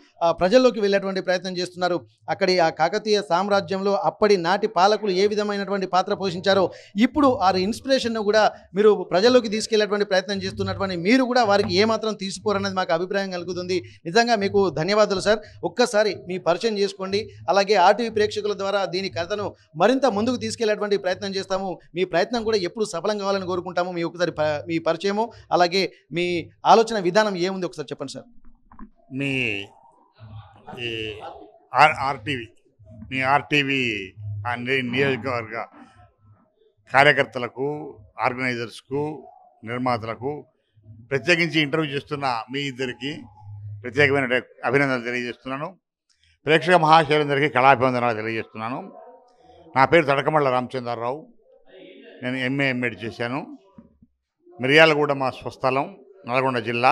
ప్రజల్లోకి వెళ్ళేటువంటి ప్రయత్నం చేస్తున్నారు. అక్కడి ఆ కాకతీయ సామ్రాజ్యంలో అప్పటి నాటి పాలకులు ఏ విధమైనటువంటి పాత్ర పోషించారో ఇప్పుడు ఆ ఇన్స్పిరేషన్ను కూడా మీరు ప్రజల్లోకి తీసుకెళ్లేటువంటి ప్రయత్నం చేస్తున్నటువంటి మీరు కూడా వారికి ఏమాత్రం తీసుకోరన్నది మాకు అభిప్రాయం కలుగుతుంది. నిజంగా మీకు ధన్యవాదాలు సార్. ఒక్కసారి మీ పరిచయం చేసుకోండి. అలాగే ఆర్టీవీ ప్రేక్షకుల ద్వారా దీని కథను మరింత ముందుకు తీసుకెళ్లేటువంటి ప్రయత్నం చేస్తాము. మీ ప్రయత్నం కూడా ఎప్పుడు సఫలం కావాలని కోరుకుంటాము. మీ ఒకసారి మీ పరిచయము, అలాగే మీ ఆలోచన విధానం ఏముంది ఒకసారి చెప్పండి సార్. మీ ఆర్టీవీ నియోజకవర్గ కార్యకర్తలకు, ఆర్గనైజర్స్కు, నిర్మాతలకు, ప్రత్యేకించి ఇంటర్వ్యూ చేస్తున్న మీ ఇద్దరికి ప్రత్యేకమైన అభినందనలు తెలియజేస్తున్నాను. ప్రేక్షక మహాశయులందరికీ కళాభివందనాలు తెలియజేస్తున్నాను. నా పేరు తడకమళ్ళ రామచంద్రరావు. నేను ఎంఏ ఎంఎడ్ చేశాను. మిర్యాలగూడ మా స్వస్థలం, నల్గొండ జిల్లా.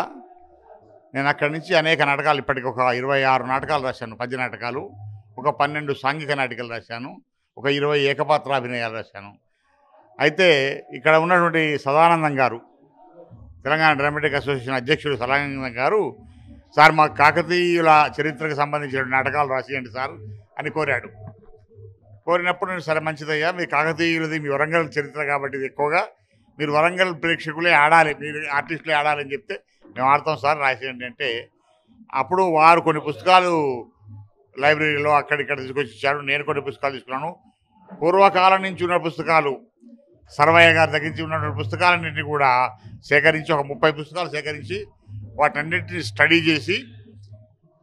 నేను అక్కడి నుంచి అనేక నాటకాలు, ఇప్పటికి ఒక 26 నాటకాలు రాశాను, పద్య నాటకాలు, ఒక 12 సాంఘిక నాటికలు రాశాను, ఒక 20 ఏకపాత్రాభినయాలు రాశాను. అయితే ఇక్కడ ఉన్నటువంటి సదానందం గారు, తెలంగాణ డ్రామాటిక్ అసోసియేషన్ అధ్యక్షుడు సదానందం గారు, సార్ మాకు కాకతీయుల చరిత్రకు సంబంధించిన నాటకాలు రాసియండి సార్ అని కోరాడు. కోరినప్పుడు నేను సరే మంచిదయ్యా, మీ కాకతీయులది మీ వరంగల్ చరిత్ర కాబట్టి ఇది ఎక్కువగా మీరు వరంగల్ ప్రేక్షకులే ఆడాలి, మీరు ఆర్టిస్టులే ఆడాలని చెప్తే మేము ఆడతాం సార్ రాసేయండి అంటే, అప్పుడు వారు కొన్ని పుస్తకాలు లైబ్రరీలో అక్కడిక్కడ తీసుకొచ్చి ఇచ్చారు. నేను కొన్ని పుస్తకాలు తీసుకున్నాను. పూర్వకాలం నుంచి ఉన్న పుస్తకాలు, సర్వయ్య గారి దగ్గర నుంచి ఉన్నటువంటి పుస్తకాలన్నింటినీ కూడా సేకరించి, ఒక 30 పుస్తకాలు సేకరించి వాటన్నింటినీ స్టడీ చేసి,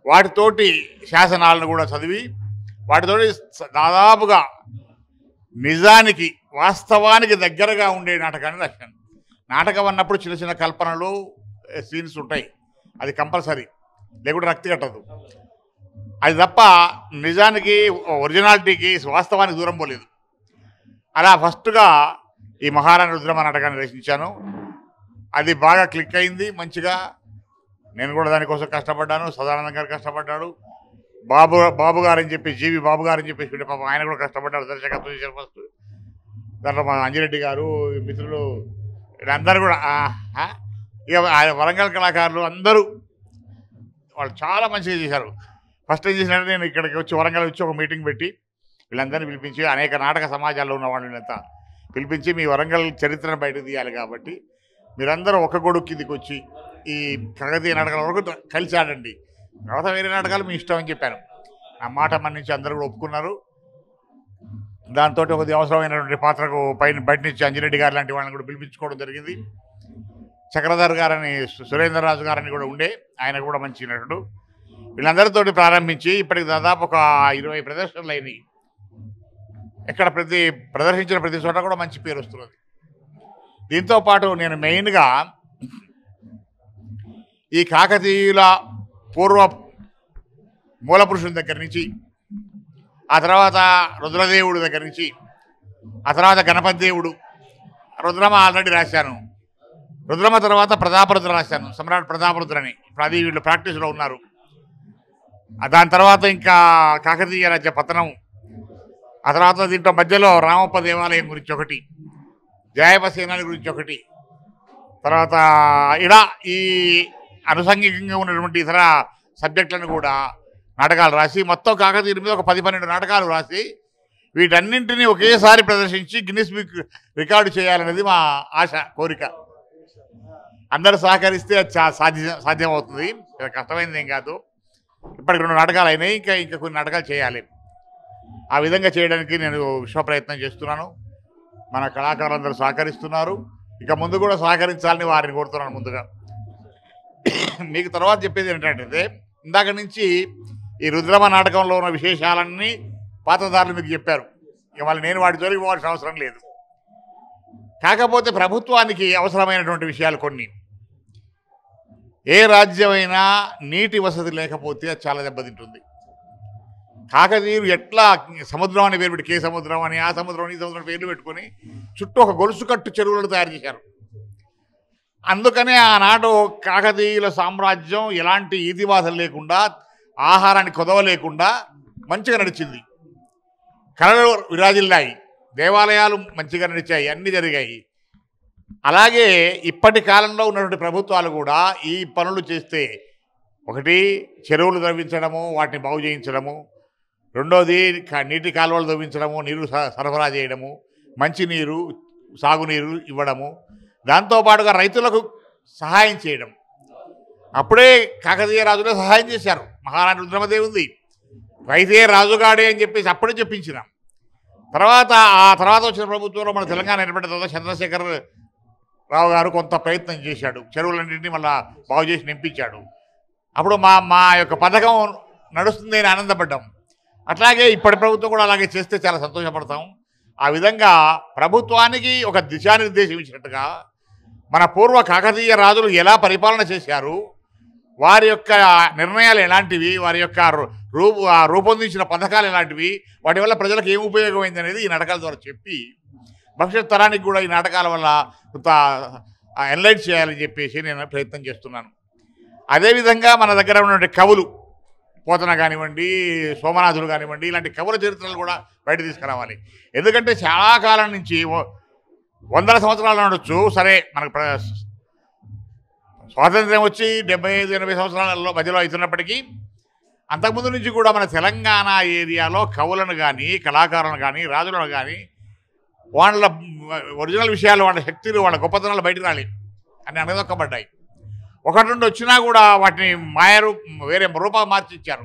వాటితోటి శాసనాలను కూడా చదివి, వాటితోటి దాదాపుగా నిజానికి వాస్తవానికి దగ్గరగా ఉండే నాటకాన్ని రాశాను. నాటకం అన్నప్పుడు చిన్న చిన్న కల్పనలు, సీన్స్ ఉంటాయి, అది కంపల్సరీ, లేకుంటే రక్తి కట్టదు. అది తప్ప నిజానికి, ఒరిజినాలిటీకి, వాస్తవానికి దూరం పోలేదు. అలా ఫస్ట్గా ఈ మహారాణి రుద్రమ నాటకాన్ని రచించాను. అది బాగా క్లిక్ అయింది మంచిగా. నేను కూడా దానికోసం కష్టపడ్డాను, సదానందం గారు కష్టపడ్డాడు, బాబు గారు అని చెప్పి, జీవి బాబు గారు అని చెప్పి పాపం ఆయన కూడా కష్టపడ్డాడు, దర్శకత్వం చేశారు ఫస్ట్. దాంట్లో మా అంజిరెడ్డి గారు, మిత్రులు, వీళ్ళందరూ కూడా ఇక వరంగల్ కళాకారులు అందరూ వాళ్ళు చాలా మంచిగా చేశారు. ఫస్ట్ ఏం చేసినట్టు, నేను ఇక్కడికి వచ్చి వరంగల్ వచ్చి ఒక మీటింగ్ పెట్టి వీళ్ళందరినీ పిలిపించి, అనేక నాటక సమాజాల్లో ఉన్న వాళ్ళంతా పిలిపించి, మీ వరంగల్ చరిత్రను బయటకు తీయాలి కాబట్టి మీరందరూ ఒక గొడుగు కిందికి వచ్చి ఈ కాకతీయ నాటకాల వరకు కలిసి ఆడండి, తర్వాత వేరే నాటకాలు మీ ఇష్టం అని చెప్పాను. ఆ మాట మన్నించి అందరూ కూడా ఒప్పుకున్నారు. దాంతో ఒక అవసరమైనటువంటి పాత్రకు బయట నుంచి అంజిరెడ్డి గారు లాంటి వాళ్ళని కూడా పిలిపించుకోవడం జరిగింది. చక్రధర్ గారని, సురేంద్రరాజు గారని కూడా ఉండే, ఆయన కూడా మంచి నటుడు. వీళ్ళందరితోటి ప్రారంభించి ఇప్పటికి దాదాపు ఒక 20 ప్రదర్శనలు అయినాయి. ఎక్కడ ప్రదర్శించిన ప్రతి చోట కూడా మంచి పేరు వస్తున్నది. దీంతో పాటు నేను మెయిన్గా ఈ కాకతీయుల పూర్వ మూలపురుషుని దగ్గర నుంచి, ఆ తర్వాత రుద్రదేవుడు దగ్గర నుంచి, ఆ తర్వాత గణపతి దేవుడు, రుద్రమ ఆల్రెడీ రాశాను. రుద్రమ తర్వాత ప్రతాపరుద్ర రాశాను, సమ్రాట్ ప్రతాపరుద్రని. ఇప్పుడు అది వీళ్ళు ప్రాక్టీస్లో ఉన్నారు. దాని తర్వాత ఇంకా కాకతీయ రాజ్య పతనం, ఆ తర్వాత దీంట్లో మధ్యలో రామప్ప దేవాలయం గురించి ఒకటి, జయప సేనాని గురించి ఒకటి, తర్వాత ఇలా ఈ అనుసంగికంగా ఉన్నటువంటి ఇతర సబ్జెక్టులను కూడా నాటకాలు రాసి, మొత్తం కాకతీయుల మీద ఒక 10-12 నాటకాలు రాసి వీటన్నింటినీ ఒకేసారి ప్రదర్శించి గిన్నిస్ బుక్ రికార్డు చేయాలనేది మా ఆశ, కోరిక. అందరూ సహకరిస్తే అది సాధ్యమవుతుంది. కష్టమైనది ఏం కాదు. ఇప్పటికి 2 నాటకాలు అయినాయి, ఇంకా కొన్ని నాటకాలు చేయాలి. ఆ విధంగా చేయడానికి నేను విశ్వ ప్రయత్నం చేస్తున్నాను. మన కళాకారులందరూ సహకరిస్తున్నారు. ఇక ముందు కూడా సహకరించాలని వారిని కోరుతున్నాను. ముందుగా మీకు తర్వాత చెప్పేది ఏంటంటే, ఇందాక నుంచి ఈ రుద్రమ నాటకంలో ఉన్న విశేషాలన్నీ పాత్రధారులు మీకు చెప్పారు. ఇక మళ్ళీ నేను వాటి జోలికి పోవాల్సిన అవసరం లేదు. కాకపోతే ప్రభుత్వానికి అవసరమైనటువంటి విషయాలు కొన్ని. ఏ రాజ్యమైనా నీటి వసతి లేకపోతే అది చాలా దెబ్బతింటుంది. కాకతీయులు ఎట్లా సముద్రం అనే పేరు పెట్టి, కే సముద్రం అని, ఆ సముద్రం, ఈ సముద్రం పేర్లు పెట్టుకొని చుట్టూ ఒక గొలుసు కట్టు చెరువులను తయారు చేశారు. అందుకనే ఆనాడు కాకతీయుల సామ్రాజ్యం ఎలాంటి ఈతిబాధలు లేకుండా, ఆహారానికి కొదవ లేకుండా మంచిగా నడిచింది. కళలు విరాజిల్లాయి, దేవాలయాలు మంచిగా నడిచాయి, అన్నీ జరిగాయి. అలాగే ఇప్పటి కాలంలో ఉన్నటువంటి ప్రభుత్వాలు కూడా ఈ పనులు చేస్తే, ఒకటి చెరువులు తవ్వించడము, వాటిని బాగు చేయించడము, రెండోది నీటి కాలువలు తవ్వించడము, నీరు సరఫరా చేయడము, మంచినీరు, సాగునీరు ఇవ్వడము, దాంతోపాటుగా రైతులకు సహాయం చేయడం. అప్పుడే కాకతీయ రాజులే సహాయం చేశారు. మహారాణి రుద్రమదేవి ఉంది, రైతే రాజుగాడే అని చెప్పేసి అప్పుడే చెప్పించినాం. ఆ తర్వాత వచ్చిన ప్రభుత్వంలో మన తెలంగాణ ఏర్పడిన తర్వాత చంద్రశేఖర్ రావు గారు కొంత ప్రయత్నం చేశాడు, చెరువులన్నింటినీ మళ్ళీ బాగు చేసి నింపించాడు. అప్పుడు మా యొక్క పథకం నడుస్తుంది అని ఆనందపడ్డాం. అట్లాగే ఇప్పటి ప్రభుత్వం కూడా అలాగే చేస్తే చాలా సంతోషపడతాం. ఆ విధంగా ప్రభుత్వానికి ఒక దిశానిర్దేశం ఇచ్చినట్టుగా మన పూర్వ కాకతీయ రాజులు ఎలా పరిపాలన చేశారు, వారి యొక్క నిర్ణయాలు ఎలాంటివి, వారి యొక్క రూపొందించిన పథకాలు ఎలాంటివి, వాటి వల్ల ప్రజలకు ఏం ఉపయోగమైంది అనేది ఈ నాటకాల ద్వారా చెప్పి, భవిష్యత్ తరానికి కూడా ఈ నాటకాల వల్ల కొంత ఎన్లైట్ చేయాలని చెప్పేసి నేను ప్రయత్నం చేస్తున్నాను. అదేవిధంగా మన దగ్గర ఉన్నటువంటి కవులు పోతన కానివ్వండి, సోమనాథులు కానివ్వండి, ఇలాంటి కవుల చరిత్రలు కూడా బయట తీసుకురావాలి. ఎందుకంటే చాలా కాలం నుంచి వందల సంవత్సరాలు ఉండొచ్చు, సరే మనకు స్వాతంత్ర్యం వచ్చి 75-80 సంవత్సరాలలో మధ్యలో అవుతున్నప్పటికీ అంతకుముందు నుంచి కూడా మన తెలంగాణ ఏరియాలో కవులను కానీ, కళాకారులను కానీ, రాజులను కానీ వాళ్ళ ఒరిజినల్ విషయాలు, వాళ్ళ శక్తులు, వాళ్ళ గొప్పతనాలు బయటకు రాలి అని అనదొక్కబడ్డాయి. ఒకటి రెండు వచ్చినా కూడా వాటిని వేరే రూపాలు మార్చి ఇచ్చారు.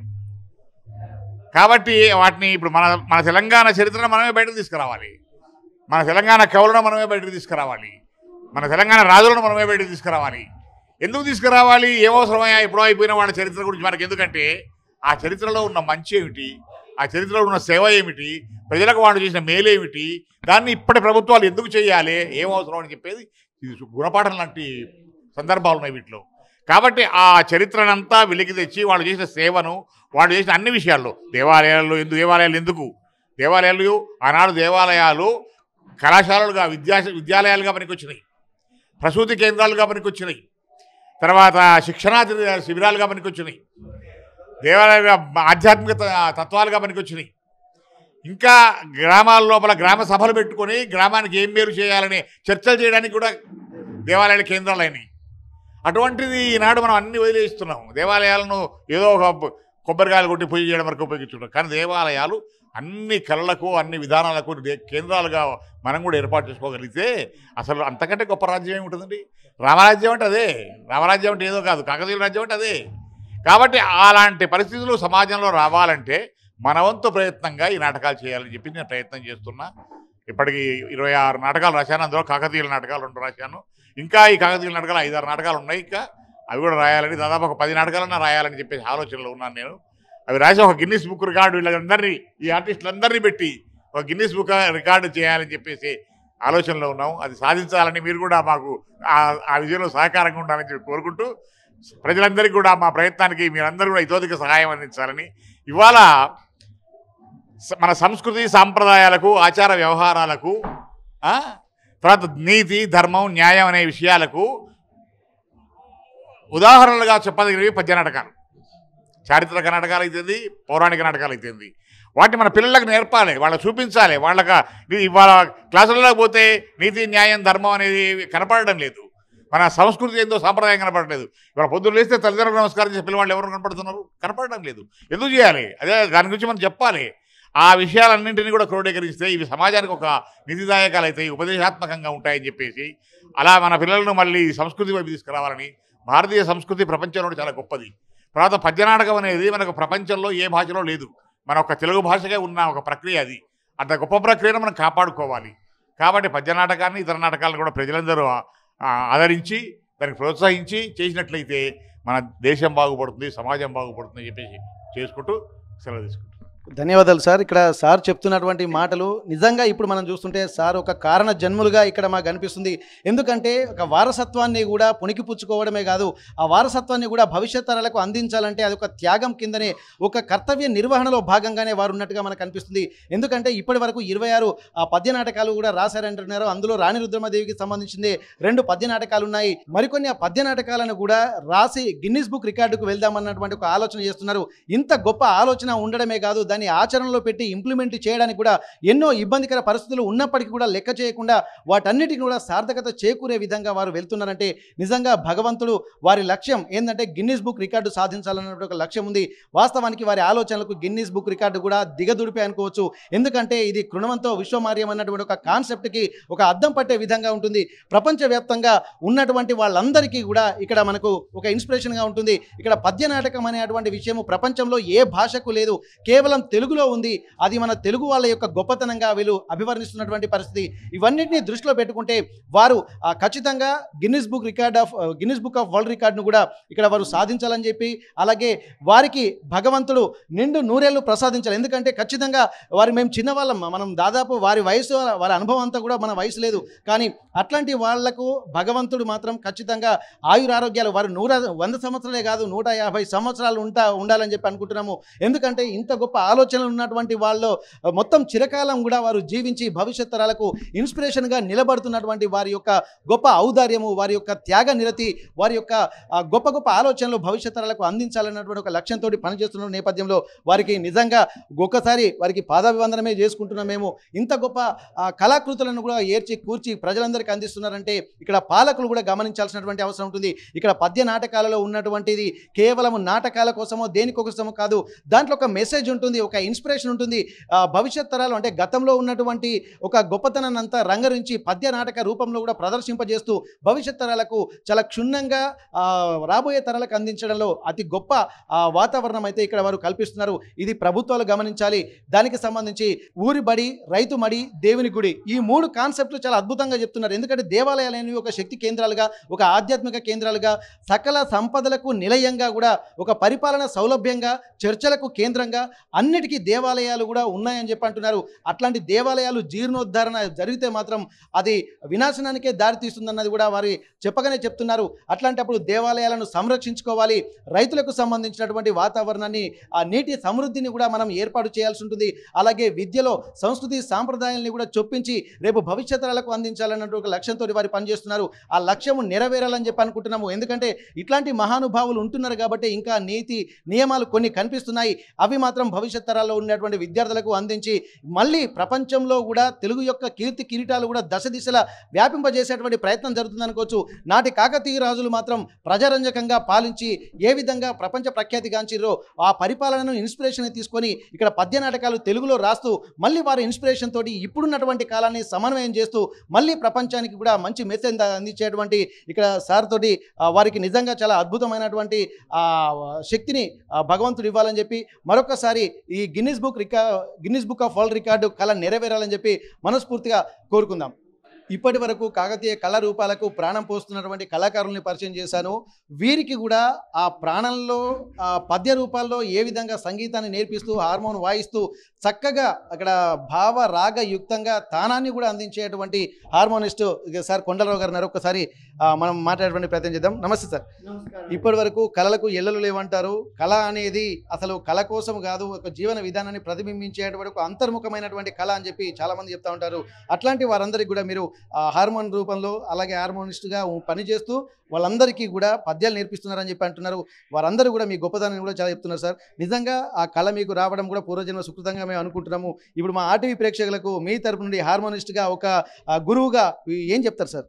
కాబట్టి వాటిని ఇప్పుడు మన తెలంగాణ చరిత్రను మనమే బయటకు తీసుకురావాలి, మన తెలంగాణ కవులను మనమే బయటకు తీసుకురావాలి, మన తెలంగాణ రాజులను మనమే బయటకు తీసుకురావాలి. ఎందుకు తీసుకురావాలి? ఏమవసరమయ్యా ఎప్పుడో అయిపోయిన వాళ్ళ చరిత్ర గురించి మనకి ఎందుకంటే ఆ చరిత్రలో ఉన్న మంచి ఏమిటి, ఆ చరిత్రలో ఉన్న సేవ ఏమిటి, ప్రజలకు వాళ్ళు చేసిన మేలేమిటి, దాన్ని ఇప్పటి ప్రభుత్వాలు ఎందుకు చేయాలి, ఏమవసరం అని చెప్పేది గుణపాఠం లాంటి సందర్భాలు ఉన్నాయి వీటిలో. కాబట్టి ఆ చరిత్రనంతా వెలికి తెచ్చి వాళ్ళు చేసిన సేవను, వాళ్ళు చేసిన అన్ని విషయాల్లో దేవాలయాలు ఎందుకు దేవాలయాలు ఆనాడు దేవాలయాలు కళాశాలలుగా విద్యాలయాలుగా పనికొచ్చినాయి, ప్రసూతి కేంద్రాలుగా పనికొచ్చినాయి, తర్వాత శిక్షణా శిబిరాలుగా పనికొచ్చినాయి, దేవాలయ ఆధ్యాత్మిక తత్వాలుగా పనికొచ్చినాయి. ఇంకా గ్రామాల లోపల గ్రామ సభలు పెట్టుకొని గ్రామానికి ఏం మేలు చేయాలని చర్చలు చేయడానికి కూడా దేవాలయాల కేంద్రాలు అయినాయి. అటువంటిది ఈనాడు మనం అన్ని వదిలేస్తున్నాం. దేవాలయాలను ఏదో ఒక కొబ్బరికాయలు కొట్టి పూజ చేయడం వరకు ఉపయోగించుకుంటాం. కానీ దేవాలయాలు అన్ని కళలకు, అన్ని విధానాలకు కేంద్రాలుగా మనం కూడా ఏర్పాటు చేసుకోగలిగితే అసలు అంతకంటే గొప్ప రాజ్యం ఏముంటుందండి? రామరాజ్యం అంటే అదే, రామరాజ్యం అంటే ఏదో కాదు, కాకతీయుల రాజ్యం అంటే అదే. కాబట్టి అలాంటి పరిస్థితులు సమాజంలో రావాలంటే మన వంతు ప్రయత్నంగా ఈ నాటకాలు చేయాలని చెప్పి నేను ప్రయత్నం చేస్తున్నా. ఇప్పటికి 26 నాటకాలు రాశాను, అందులో కాకతీయుల నాటకాలు 2 రాశాను. ఇంకా ఈ కాకతీయుల నాటకాలు 5-6 నాటకాలు ఉన్నాయి, ఇంకా అవి కూడా రాయాలని, దాదాపు ఒక 10 నాటకాలన్నా రాయాలని చెప్పేసి ఆలోచనలో ఉన్నాను నేను. అవి రాసి ఒక గిన్నిస్ బుక్ రికార్డు వీళ్ళందరినీ, ఈ ఆర్టిస్టులందరినీ పెట్టి ఒక గిన్నిస్ బుక్ రికార్డు చేయాలని చెప్పేసి ఆలోచనలో ఉన్నాము. అది సాధించాలని మీరు కూడా మాకు ఆ విజయంలో సహకారంగా ఉండాలని చెప్పి కోరుకుంటూ, ప్రజలందరికీ కూడా మా ప్రయత్నానికి మీరందరూ కూడా ఇతోధిక సహాయం అందించాలని, ఇవాళ మన సంస్కృతి సాంప్రదాయాలకు, ఆచార వ్యవహారాలకు, తర్వాత నీతి, ధర్మం, న్యాయం అనే విషయాలకు ఉదాహరణలుగా చెప్పదగినవి పద్య నాటకాలు. చారిత్రక నాటకాలు అయితేంది, పౌరాణిక నాటకాలు అయితేంది. వాటిని మన పిల్లలకు నేర్పాలి, వాళ్ళకి చూపించాలి. వాళ్ళకి ఇవాళ క్లాసులలో పోతే నీతి, న్యాయం, ధర్మం అనేది కనపడడం లేదు. మన సంస్కృతి ఏందో సాంప్రదాయం కనపడలేదు. ఇవాళ పొద్దున్న లేస్తే తల్లిదండ్రులకు నమస్కారం చేసే పిల్లవాళ్ళు ఎవరు కనపడుతున్నారు? కనపడడం లేదు. ఎందుకు చేయాలి? అదే దాని గురించి మనం చెప్పాలి. ఆ విషయాలన్నింటినీ కూడా క్రోడీకరిస్తే ఇవి సమాజానికి ఒక నిధిదాయకాలు అవుతాయి, ఉపదేశాత్మకంగా ఉంటాయని చెప్పేసి అలా మన పిల్లలను మళ్ళీ సంస్కృతి వైపు తీసుకురావాలని. భారతీయ సంస్కృతి ప్రపంచంలో చాలా గొప్పది. తర్వాత పద్యనాటకం అనేది మనకు ప్రపంచంలో ఏ భాషలో లేదు, మన ఒక తెలుగు భాషగా ఉన్న ఒక ప్రక్రియ. అది అంత గొప్ప ప్రక్రియను మనం కాపాడుకోవాలి. కాబట్టి పద్యనాటకాన్ని, ఇతర నాటకాలను కూడా ప్రజలందరూ ఆదరించి దానికి ప్రోత్సహించి చేసినట్లయితే మన దేశం బాగుపడుతుంది, సమాజం బాగుపడుతుంది చెప్పేసి చేసుకుంటూ సెలవు తీసుకుంటాం. ధన్యవాదాలు సార్. ఇక్కడ సార్ చెప్తున్నటువంటి మాటలు నిజంగా ఇప్పుడు మనం చూస్తుంటే సార్ ఒక కారణ జన్ములుగా ఇక్కడ మాకు అనిపిస్తుంది. ఎందుకంటే ఒక వారసత్వాన్ని కూడా పుణికిపుచ్చుకోవడమే కాదు, ఆ వారసత్వాన్ని కూడా భవిష్యత్ తరాలకు అందించాలంటే అది ఒక త్యాగం కిందనే, ఒక కర్తవ్య నిర్వహణలో భాగంగానే వారు ఉన్నట్టుగా మనకు అనిపిస్తుంది. ఎందుకంటే ఇప్పటి వరకు 26 పద్య నాటకాలు కూడా రాశారంటున్నారు. అందులో రాణి రుద్రమదేవికి సంబంధించింది 2 పద్య నాటకాలు ఉన్నాయి. మరికొన్ని ఆ పద్య నాటకాలను కూడా రాసి గిన్నిస్ బుక్ రికార్డుకు వెళ్దామన్నటువంటి ఒక ఆలోచన చేస్తున్నారు. ఇంత గొప్ప ఆలోచన ఉండడమే కాదు, దాన్ని ఆచరణలో పెట్టి ఇంప్లిమెంట్ చేయడానికి కూడా ఎన్నో ఇబ్బందికర పరిస్థితులు ఉన్నప్పటికీ కూడా లెక్క చేయకుండా వాటన్నిటిని కూడా సార్థకత చేకూరే విధంగా వారు వెళ్తున్నారంటే నిజంగా భగవంతుడు వారి లక్ష్యం ఏంటంటే గిన్నిస్ బుక్ రికార్డు సాధించాలన్నటువంటి ఒక లక్ష్యం ఉంది. వాస్తవానికి వారి ఆలోచనలకు గిన్నిస్ బుక్ రికార్డు కూడా దిగదుడిపే అనుకోవచ్చు. ఎందుకంటే ఇది కృణవంతో విశ్వమార్యం అన్నటువంటి ఒక కాన్సెప్ట్కి ఒక అద్దం పట్టే విధంగా ఉంటుంది. ప్రపంచవ్యాప్తంగా ఉన్నటువంటి వాళ్ళందరికీ కూడా ఇక్కడ మనకు ఒక ఇన్స్పిరేషన్గా ఉంటుంది. ఇక్కడ పద్య నాటకం అనేటువంటి విషయము ప్రపంచంలో ఏ భాషకు లేదు, కేవలం తెలుగులో ఉంది. అది మన తెలుగు వాళ్ళ యొక్క గొప్పతనంగా వీళ్ళు అభివర్ణిస్తున్నటువంటి పరిస్థితి. ఇవన్నిటిని దృష్టిలో పెట్టుకుంటే వారు ఖచ్చితంగా గిన్నిస్ బుక్ ఆఫ్ వరల్డ్ రికార్డును కూడా ఇక్కడ వారు సాధించాలని చెప్పి, అలాగే వారికి భగవంతుడు నిండు నూరేళ్లు ప్రసాదించాలి. ఎందుకంటే ఖచ్చితంగా మేము చిన్నవాళ్ళం, మనం దాదాపు వారి వయసు, వారి అనుభవం అంతా కూడా మన వయసు లేదు. కానీ అట్లాంటి వాళ్లకు భగవంతుడు మాత్రం ఖచ్చితంగా ఆయురారోగ్యాలు, వారు 100 సంవత్సరాలే కాదు 150 సంవత్సరాలు ఉండాలని చెప్పి అనుకుంటున్నాము. ఎందుకంటే ఇంత గొప్ప ఆలోచనలు ఉన్నటువంటి వాళ్ళు మొత్తం చిరకాలం కూడా వారు జీవించి భవిష్యత్ తరాలకు ఇన్స్పిరేషన్గా నిలబడుతున్నటువంటి వారి యొక్క గొప్ప ఔదార్యము, వారి యొక్క త్యాగ నిరతి, వారి యొక్క గొప్ప గొప్ప ఆలోచనలు భవిష్యత్ తరాలకు అందించాలన్నటువంటి ఒక లక్ష్యంతో పనిచేస్తున్న నేపథ్యంలో వారికి నిజంగా ఒక్కసారి వారికి పాదాభివందనమే చేసుకుంటున్నాం. మేము ఇంత గొప్ప కళాకృతులను కూడా ఏర్చి కూర్చి ప్రజలందరికీ అందిస్తున్నారంటే ఇక్కడ పాలకులు కూడా గమనించాల్సినటువంటి అవసరం ఉంటుంది. ఇక్కడ పద్య నాటకాలలో ఉన్నటువంటిది కేవలం నాటకాల కోసమో దేనికోసమో కాదు, దాంట్లో ఒక మెసేజ్ ఉంటుంది, ఒక ఇన్స్పిరేషన్ ఉంటుంది. భవిష్యత్ తరాలు అంటే గతంలో ఉన్నటువంటి ఒక గొప్పతనాన్ని అంతా రంగరించి పద్య నాటక రూపంలో కూడా ప్రదర్శింపజేస్తూ భవిష్యత్ తరాలకు చాలా క్షుణ్ణంగా రాబోయే తరాలకు అందించడంలో అతి గొప్ప వాతావరణం అయితే ఇక్కడ వారు కల్పిస్తున్నారు. ఇది ప్రభుత్వాలు గమనించాలి. దానికి సంబంధించి ఊరి బడి, రైతు మడి, దేవుని గుడి, ఈ 3 కాన్సెప్ట్లు చాలా అద్భుతంగా చెప్తున్నారు. ఎందుకంటే దేవాలయాలు అనేవి ఒక శక్తి కేంద్రాలుగా, ఒక ఆధ్యాత్మిక కేంద్రాలుగా, సకల సంపదలకు నిలయంగా కూడా, ఒక పరిపాలన సౌలభ్యంగా, చర్చలకు కేంద్రంగా అన్నిటికీ దేవాలయాలు కూడా ఉన్నాయని చెప్పి అంటున్నారు. అట్లాంటి దేవాలయాలు జీర్ణోద్ధరణ జరిగితే మాత్రం అది వినాశనానికే దారితీస్తుందన్నది కూడా వారి చెప్పగానే చెప్తున్నారు. అట్లాంటప్పుడు దేవాలయాలను సంరక్షించుకోవాలి. రైతులకు సంబంధించినటువంటి వాతావరణాన్ని, ఆ నీటి సమృద్ధిని కూడా మనం ఏర్పాటు చేయాల్సి ఉంటుంది. అలాగే విద్యలో సంస్కృతి సాంప్రదాయాల్ని కూడా చొప్పించి రేపు భవిష్యత్ తరాలకు అందించాలన్నట్టు ఒక లక్ష్యంతో వారు పనిచేస్తున్నారు. ఆ లక్ష్యము నెరవేరాలని చెప్పి అనుకుంటున్నాము. ఎందుకంటే ఇట్లాంటి మహానుభావులు ఉంటున్నారు కాబట్టి ఇంకా నీతి నియమాలు కొన్ని కనిపిస్తున్నాయి. అవి మాత్రం భవిష్యత్ తరాల్లో ఉన్నటువంటి విద్యార్థులకు అందించి మళ్ళీ ప్రపంచంలో కూడా తెలుగు యొక్క కీర్తి కిరీటాలు కూడా దశ దిశలా వ్యాపింపజేసేటువంటి ప్రయత్నం జరుగుతుందనుకోవచ్చు. నాటి కాకతీయ రాజులు మాత్రం ప్రజారంజకంగా పాలించి ఏ విధంగా ప్రపంచ ప్రఖ్యాతిగాంచిరో ఆ పరిపాలనను ఇన్స్పిరేషన్ తీసుకొని ఇక్కడ పద్య నాటకాలు తెలుగులో రాస్తూ మళ్ళీ వారి ఇన్స్పిరేషన్ తోటి ఇప్పుడున్నటువంటి కాలాన్ని సమన్వయం చేస్తూ మళ్ళీ ప్రపంచానికి కూడా మంచి మెసేజ్ అందించేటువంటి ఇక్కడ సార్ తోటి వారికి నిజంగా చాలా అద్భుతమైనటువంటి శక్తిని భగవంతుడు ఇవ్వాలని చెప్పి మరొకసారి ఈ Guinness book of world record కళ నెరవేరాలని చెప్పి మనస్ఫూర్తిగా కోరుకుందాం. ఇప్పటి వరకు కాకతీయ కళారూపాలకు ప్రాణం పోస్తున్నటువంటి కళాకారుల్ని పరిచయం చేశాను. వీరికి కూడా ఆ ప్రాణంలో పద్య రూపాల్లో ఏ విధంగా సంగీతాన్ని నేర్పిస్తూ హార్మోన్ వాయిస్తూ చక్కగా అక్కడ భావ రాగయుక్తంగా తానాన్ని కూడా అందించేటువంటి హార్మోనిస్టు సార్ కొండలరావు గారు ఉన్నారు. ఒక్కసారి మనం మాట్లాడేటువంటి ప్రయత్నం చేద్దాం. నమస్తే సార్. ఇప్పటి వరకు కళలకు ఎల్లలు లేవంటారు. కళ అనేది అసలు కళ కోసం కాదు, ఒక జీవన విధానాన్ని ప్రతిబింబించేటువంటి ఒక అంతర్ముఖమైనటువంటి కళ అని చెప్పి చాలామంది చెప్తా ఉంటారు. అట్లాంటి వారందరికీ కూడా మీరు హార్మోన్ రూపంలో అలాగే హార్మోనిస్ట్గా పనిచేస్తూ వాళ్ళందరికీ కూడా పద్యాలు నేర్పిస్తున్నారని చెప్పి అంటున్నారు. వారందరూ కూడా మీ గొప్పదాన్ని కూడా చాలా చెప్తున్నారు సార్. నిజంగా ఆ కళ మీకు రావడం కూడా పూర్వజన్మ సుకృతంగా మేము అనుకుంటున్నాము. ఇప్పుడు మా ఆర్టీవీ ప్రేక్షకులకు మీ తరపు నుండి హార్మోనిస్ట్గా ఒక గురువుగా ఏం చెప్తారు సార్?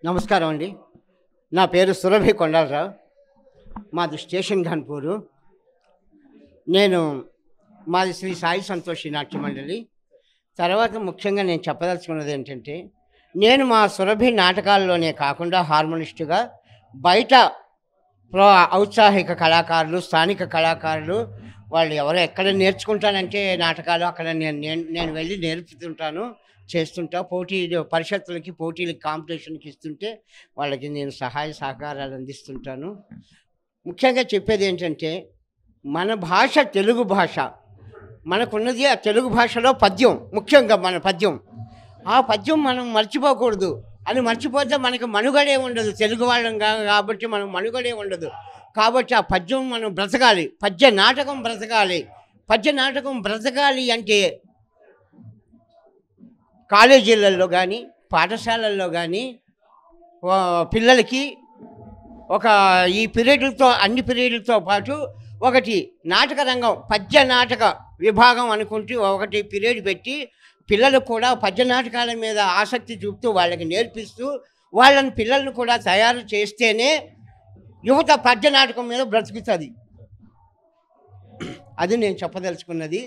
నమస్కారం అండి. నా పేరు సురభి కొండలరావు. మాది స్టేషన్ ఘన్పూరు. మాది శ్రీ సాయి సంతోషి నాట్య మండలి. తర్వాత ముఖ్యంగా నేను చెప్పదలుచుకున్నది ఏంటంటే, నేను మా సురభి నాటకాల్లోనే కాకుండా హార్మోనిస్టుగా బయట ఔత్సాహిక కళాకారులు, స్థానిక కళాకారులు వాళ్ళు ఎవరో ఎక్కడ నేర్చుకుంటానంటే నాటకాలు అక్కడ నేను వెళ్ళి నేర్పుతుంటాను, చేస్తుంటా. పరిషత్తులకి పోటీలకి కాంపిటీషన్కి ఇస్తుంటే వాళ్ళకి నేను సహాయ సహకారాలు అందిస్తుంటాను. ముఖ్యంగా చెప్పేది ఏంటంటే, మన భాష తెలుగు భాష, మనకున్నది ఆ తెలుగు భాషలో పద్యం, ముఖ్యంగా మన పద్యం. ఆ పద్యం మనం మర్చిపోకూడదు. అది మర్చిపోతే మనకు మనుగడే ఉండదు. తెలుగు వాళ్ళం కాబట్టి మనం మనుగడే ఉండదు. కాబట్టి ఆ పద్యం మనం బ్రతకాలి. పద్య నాటకం బ్రతకాలి. పద్య నాటకం బ్రతకాలి అంటే కాలేజీలలో కానీ పాఠశాలల్లో కానీ పిల్లలకి ఈ పీరియడ్లతో అన్ని పీరియడ్లతో పాటు ఒకటి నాటక రంగం, పద్య నాటక విభాగం అనుకుంటూ ఒకటి పీరియడ్ పెట్టి పిల్లలకు కూడా పద్య నాటకాల మీద ఆసక్తి చూపుతూ వాళ్ళకి నేర్పిస్తూ పిల్లలను కూడా తయారు చేస్తేనే యువత పద్య నాటకం మీద బ్రతుకుతుంది. అది నేను చెప్పదలుచుకున్నది.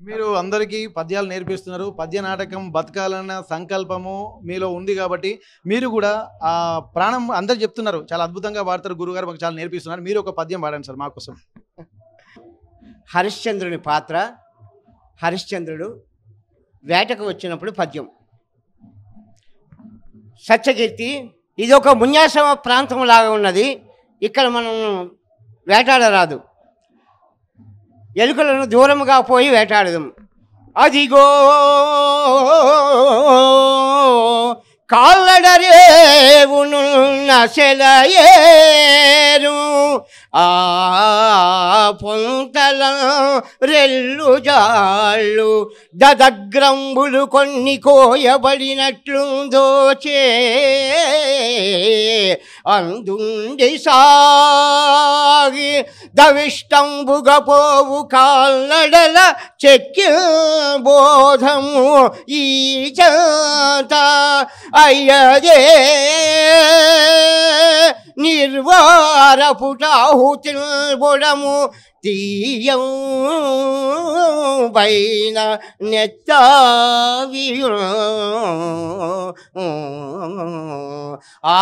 మీరు అందరికీ పద్యాలు నేర్పిస్తున్నారు. పద్య నాటకం బతకాలన్న సంకల్పము మీలో ఉంది కాబట్టి మీరు కూడా ఆ ప్రాణం అందరు చెప్తున్నారు, చాలా అద్భుతంగా పాడతారు గురుగారు, మాకు చాలా నేర్పిస్తున్నారు. మీరు ఒక పద్యం పాడండి సార్ మాకోసం. హరిశ్చంద్రుని పాత్ర. హరిశ్చంద్రుడు వేటకు వచ్చినప్పుడు పద్యం. సత్యకీర్తి, ఇది ఒక మున్యాసమ ప్రాంతం లాగా ఉన్నది. ఇక్కడ మనం వేటాడరాదు. ఎలుకలను దూరముగా పోయి వేటాడదాం. అదిగో కాళ్ళడరేవునున్న సెలయేరు, ఆ పొంతల రెల్లు జాళ్ళు దదగ్రంబులు కొన్ని కోయబడినట్లుందోచే అందుండి సాగి దవిష్టంబుగా పోవు కాల్నడల చెక్కి బోధము ఈ చంత అయ్యదే నిర్వారపుటాహుతిల్బుడము తీయం పైన నెత్తావియు ఆ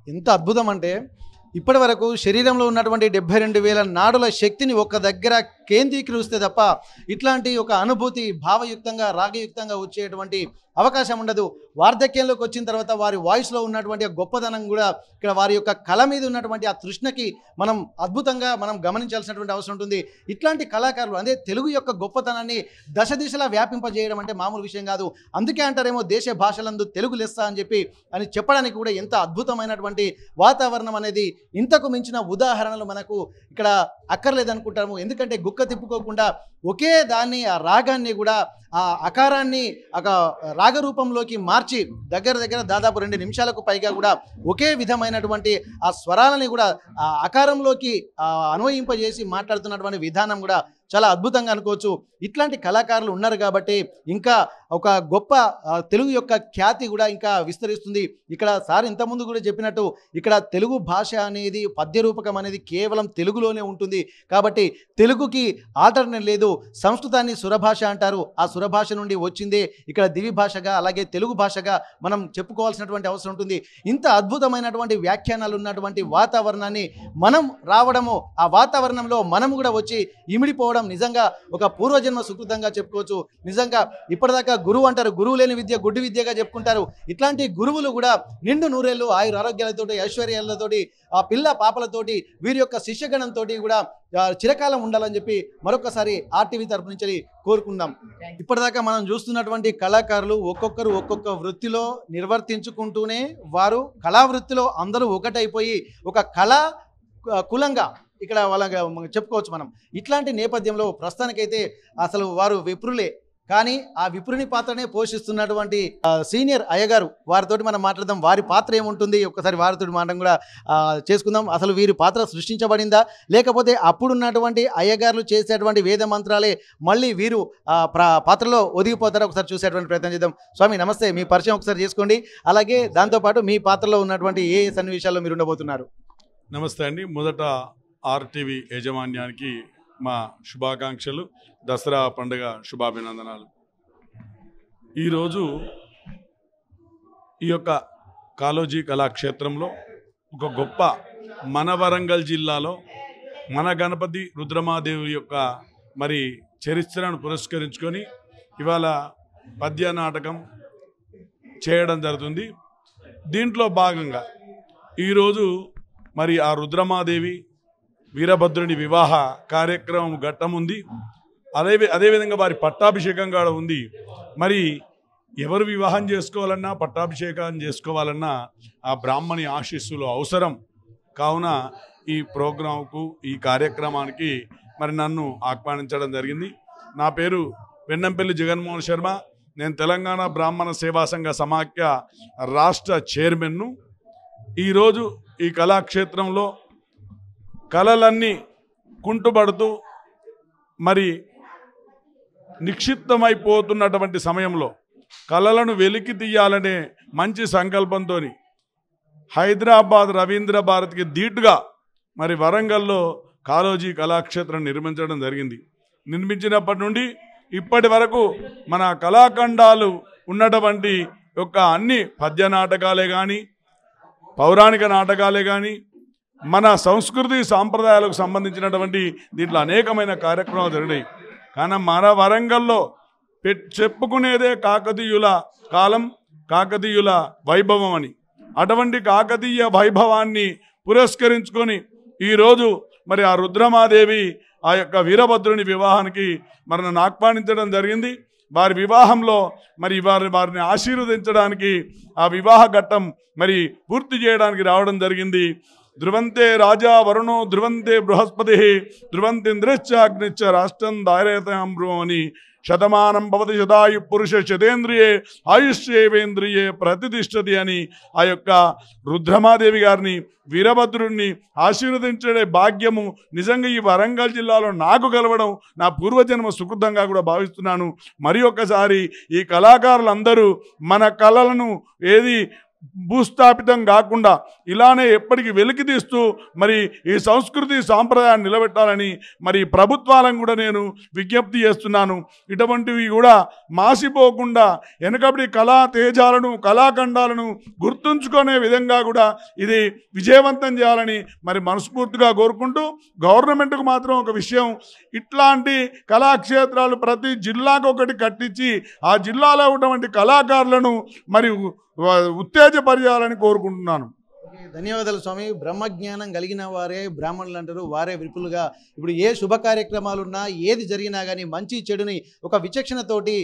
ఎంత అద్భుతం అంటే ఇప్పటి వరకు శరీరంలో ఉన్నటువంటి 72,000 నాడుల శక్తిని ఒక దగ్గర కేంద్రీకరిస్తే తప్ప ఇట్లాంటి ఒక అనుభూతి భావయుక్తంగా రాగయుక్తంగా వచ్చేటువంటి అవకాశం ఉండదు. వార్ధక్యంలోకి వచ్చిన తర్వాత వారి వాయిస్లో ఉన్నటువంటి గొప్పదనం కూడా ఇక్కడ వారి యొక్క కళ మీద ఉన్నటువంటి ఆ తృష్ణకి మనం అద్భుతంగా మనం గమనించాల్సినటువంటి అవసరం ఉంటుంది. ఇట్లాంటి కళాకారులు అదే తెలుగు యొక్క గొప్పతనాన్ని దశ దిశలా వ్యాపింపజేయడం అంటే మామూలు విషయం కాదు. అందుకే అంటారేమో దేశ భాషలందు తెలుగు లెస్స అని చెప్పి అని చెప్పడానికి కూడా ఎంత అద్భుతమైనటువంటి వాతావరణం అనేది ఇంతకు మించిన ఉదాహరణలు మనకు ఇక్కడ అక్కర్లేదనుకుంటాము. ఎందుకంటే గుక్క తిప్పుకోకుండా ఒకే దాన్ని ఆ రాగాన్ని కూడా ఆ అకారాన్ని ఒక రాగరూపంలోకి మార్చి దగ్గర దాదాపు 2 నిమిషాలకు పైగా కూడా ఒకే విధమైనటువంటి ఆ స్వరాలని కూడా ఆ అకారంలోకి అన్వయింపజేసి మాట్లాడుతున్నటువంటి విధానం కూడా చాలా అద్భుతంగా అనుకోవచ్చు. ఇట్లాంటి కళాకారులు ఉన్నారు కాబట్టి ఇంకా ఒక గొప్ప తెలుగు యొక్క ఖ్యాతి కూడా ఇంకా విస్తరిస్తుంది. ఇక్కడ సార్ ఇంతకుముందు కూడా చెప్పినట్టు ఇక్కడ తెలుగు భాష అనేది పద్యరూపకం అనేది కేవలం తెలుగులోనే ఉంటుంది. కాబట్టి తెలుగుకి ఆల్టర్నేట్ లేదు. సంస్కృతాన్ని సురభాష అంటారు. ఆ సురభాష నుండి వచ్చిందే ఇక్కడ దివి భాషగా అలాగే తెలుగు భాషగా మనం చెప్పుకోవాల్సినటువంటి అవసరం ఉంటుంది. ఇంత అద్భుతమైనటువంటి వ్యాఖ్యానాలు ఉన్నటువంటి వాతావరణాన్ని మనం రావడము, ఆ వాతావరణంలో మనం కూడా వచ్చి ఇమిడిపోవడం నిజంగా ఒక పూర్వజన్మ సుకృతంగా చెప్పుకోవచ్చు. నిజంగా ఇప్పటిదాకా గురువు అంటారు, గురువు లేని విద్య గుడ్డి విద్యగా చెప్పుకుంటారు. ఇట్లాంటి గురువులు కూడా నిండు నూరేళ్ళు ఆయుర ఆరోగ్యాలతోటి ఐశ్వర్యాలతోటి ఆ పిల్ల పాపలతోటి వీరి యొక్క శిష్యగణంతో కూడా చిరకాలం ఉండాలని చెప్పి మరొకసారి ఆర్టీవీ తరపు నుంచి కోరుకుందాం. ఇప్పటిదాకా మనం చూస్తున్నటువంటి కళాకారులు ఒక్కొక్కరు ఒక్కొక్క వృత్తిలో నిర్వర్తించుకుంటూనే వారు కళావృత్తిలో అందరూ ఒకటైపోయి ఒక కళా కులంగా ఇక్కడ వాళ్ళ చెప్పుకోవచ్చు మనం. ఇట్లాంటి నేపథ్యంలో ప్రస్తుతానికైతే అసలు వారు విప్రులే, కానీ ఆ విప్రుని పాత్రనే పోషిస్తున్నటువంటి సీనియర్ అయ్యగారు వారితోటి మనం మాట్లాడదాం. వారి పాత్ర ఏముంటుంది ఒక్కసారి వారితో మాటం కూడా చేసుకుందాం. అసలు వీరి పాత్ర సృష్టించబడిందా లేకపోతే అప్పుడున్నటువంటి అయ్యగారులు చేసేటువంటి వేద మంత్రాలే మళ్ళీ వీరు పాత్రలో ఒదిగిపోతారో ఒకసారి చూసేటువంటి ప్రయత్నం చేద్దాం. స్వామి నమస్తే, మీ పరిచయం ఒకసారి చేసుకోండి. అలాగే దాంతోపాటు మీ పాత్రలో ఉన్నటువంటి ఏ సన్నివేశాల్లో మీరు ఉండబోతున్నారు? నమస్తే అండి. మొదట ఆర్టీవీ యాజమాన్యానికి మా శుభాకాంక్షలు, దసరా పండుగ శుభాభినందనాలు. ఈరోజు ఈ యొక్క కాళోజీ కళాక్షేత్రంలో ఒక గొప్ప మన వరంగల్ జిల్లాలో మన గణపతి రుద్రమాదేవి యొక్క మరి చరిత్రను పురస్కరించుకొని ఇవాళ పద్య నాటకం చేయడం జరుగుతుంది. దీంట్లో భాగంగా ఈరోజు మరి ఆ రుద్రమాదేవి వీరభద్రుని వివాహ కార్యక్రమం ఘట్టం ఉంది. అదేవిధంగా వారి పట్టాభిషేకం కూడా ఉంది. మరి ఎవరు వివాహం చేసుకోవాలన్నా పట్టాభిషేకం చేసుకోవాలన్నా ఆ బ్రాహ్మణి ఆశీస్సులు అవసరం. కావున ఈ ప్రోగ్రాంకు ఈ కార్యక్రమానికి మరి నన్ను ఆహ్వానించడం జరిగింది. నా పేరు వెన్నంపల్లి జగన్మోహన్ శర్మ. నేను తెలంగాణ బ్రాహ్మణ సేవా సంఘ సమాఖ్య రాష్ట్ర చైర్మన్ను. ఈరోజు ఈ కళాక్షేత్రంలో కళలన్నీ కుంటుపడుతూ మరి నిక్షిప్తమైపోతున్నటువంటి సమయంలో కళలను వెలికి తీయాలనే మంచి సంకల్పంతో హైదరాబాద్ రవీంద్ర భారతికి ధీటుగా మరి వరంగల్లో కాళోజీ కళాక్షేత్రం నిర్మించడం జరిగింది. నిర్మించినప్పటి నుండి ఇప్పటి వరకు మన కళాఖండాలు ఉన్నటువంటి యొక్క అన్ని పద్య నాటకాలే కానీ పౌరాణిక నాటకాలే కానీ మన సంస్కృతి సాంప్రదాయాలకు సంబంధించినటువంటి దీంట్లో అనేకమైన కార్యక్రమాలు జరిగాయి. కానీ మన వరంగల్లో చెప్పుకునేదే కాకతీయుల కాలం, కాకతీయుల వైభవం అని. అటువంటి కాకతీయ వైభవాన్ని పురస్కరించుకొని ఈరోజు మరి ఆ రుద్రమాదేవి ఆ యొక్క వీరభద్రుని వివాహానికి మనను ఆహ్వానించడం జరిగింది. వారి వివాహంలో మరి వారిని ఆశీర్వదించడానికి ఆ వివాహ ఘట్టం మరి పూర్తి చేయడానికి రావడం జరిగింది. ధ్రువంతే రాజా వరుణో ధ్రువంతే బృహస్పతి ధ్రువంతింద్రశ్చ అగ్నిశ్చ రాష్ట్రం దారయతాం అని శతమానం భవతి శతాయు పురుష శతేంద్రియే ఆయుష్యేవేంద్రియే ప్రతిష్టతి అని ఆ యొక్క రుద్రమాదేవి గారిని వీరభద్రుడిని ఆశీర్వదించే భాగ్యము నిజంగా ఈ వరంగల్ జిల్లాలో నాకు కలవడం నా పూర్వజన్మ సుకృతంగా కూడా భావిస్తున్నాను. మరి ఒక్కసారి ఈ కళాకారులందరూ మన కళలను ఏది భూస్థాపితం కాకుండా ఇలానే ఎప్పటికీ వెలికి తీస్తూ మరి ఈ సంస్కృతి సాంప్రదాయాన్ని నిలబెట్టాలని మరి ప్రభుత్వాలను కూడా నేను విజ్ఞప్తి చేస్తున్నాను. ఇటువంటివి కూడా మాసిపోకుండా వెనకబడి కళా తేజాలను కళాఖండాలను గుర్తుంచుకునే విధంగా కూడా ఇది విజయవంతం చేయాలని మరి మనస్ఫూర్తిగా కోరుకుంటూ గవర్నమెంట్కు మాత్రం ఒక విషయం, ఇట్లాంటి కళాక్షేత్రాలు ప్రతి జిల్లాకు ఒకటి కట్టించి ఆ జిల్లాలో ఉన్నటువంటి కళాకారులను మరి ఉత్తేజపరచాలని కోరుకుంటున్నాను. ధన్యవాదాలు స్వామి. బ్రహ్మజ్ఞానం కలిగిన వారే బ్రాహ్మణులు అంటారు, వారే విపులుగా ఇప్పుడు ఏ శుభ కార్యక్రమాలున్నా ఏది జరిగినా కానీ మంచి చెడుని ఒక విచక్షణతోటి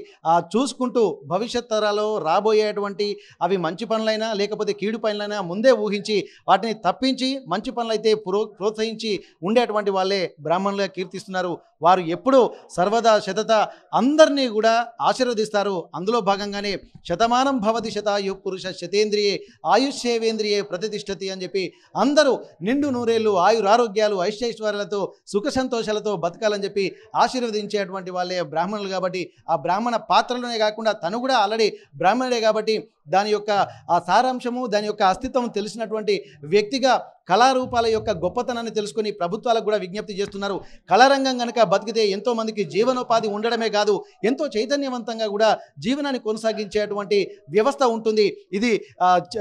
చూసుకుంటూ భవిష్యత్ తరాల్లో రాబోయేటువంటి అవి మంచి పనులైనా లేకపోతే కీడు పనులైనా ముందే ఊహించి వాటిని తప్పించి మంచి పనులైతే ప్రోత్సహించి ఉండేటువంటి వాళ్ళే బ్రాహ్మణులుగా కీర్తిస్తున్నారు. వారు ఎప్పుడూ సర్వదా శతత అందరినీ కూడా ఆశీర్వదిస్తారు. అందులో భాగంగానే శతమానం భవతి శతాయు పురుష శతేంద్రియే ఆయుష్యేవేంద్రియే ప్రతిష్టతి అని చెప్పి అందరూ నిండు నూరేళ్ళు ఆయురారోగ్యాలు ఐశ్వర్యాలతో సుఖ సంతోషాలతో బతకాలని చెప్పి ఆశీర్వదించేటువంటి వాళ్ళే బ్రాహ్మణులు. కాబట్టి ఆ బ్రాహ్మణ పాత్రలోనే కాకుండా తను కూడా ఆల్రెడీ బ్రాహ్మణుడే కాబట్టి దాని యొక్క ఆ సారాంశము దాని యొక్క అస్తిత్వం తెలిసినటువంటి వ్యక్తిగా కళారూపాల యొక్క గొప్పతనాన్ని తెలుసుకొని ప్రభుత్వాలకు కూడా విజ్ఞప్తి చేస్తున్నారు. కళారంగం కనుక బతికితే ఎంతోమందికి జీవనోపాధి ఉండడమే కాదు ఎంతో చైతన్యవంతంగా కూడా జీవనాన్ని కొనసాగించేటువంటి వ్యవస్థ ఉంటుంది. ఇది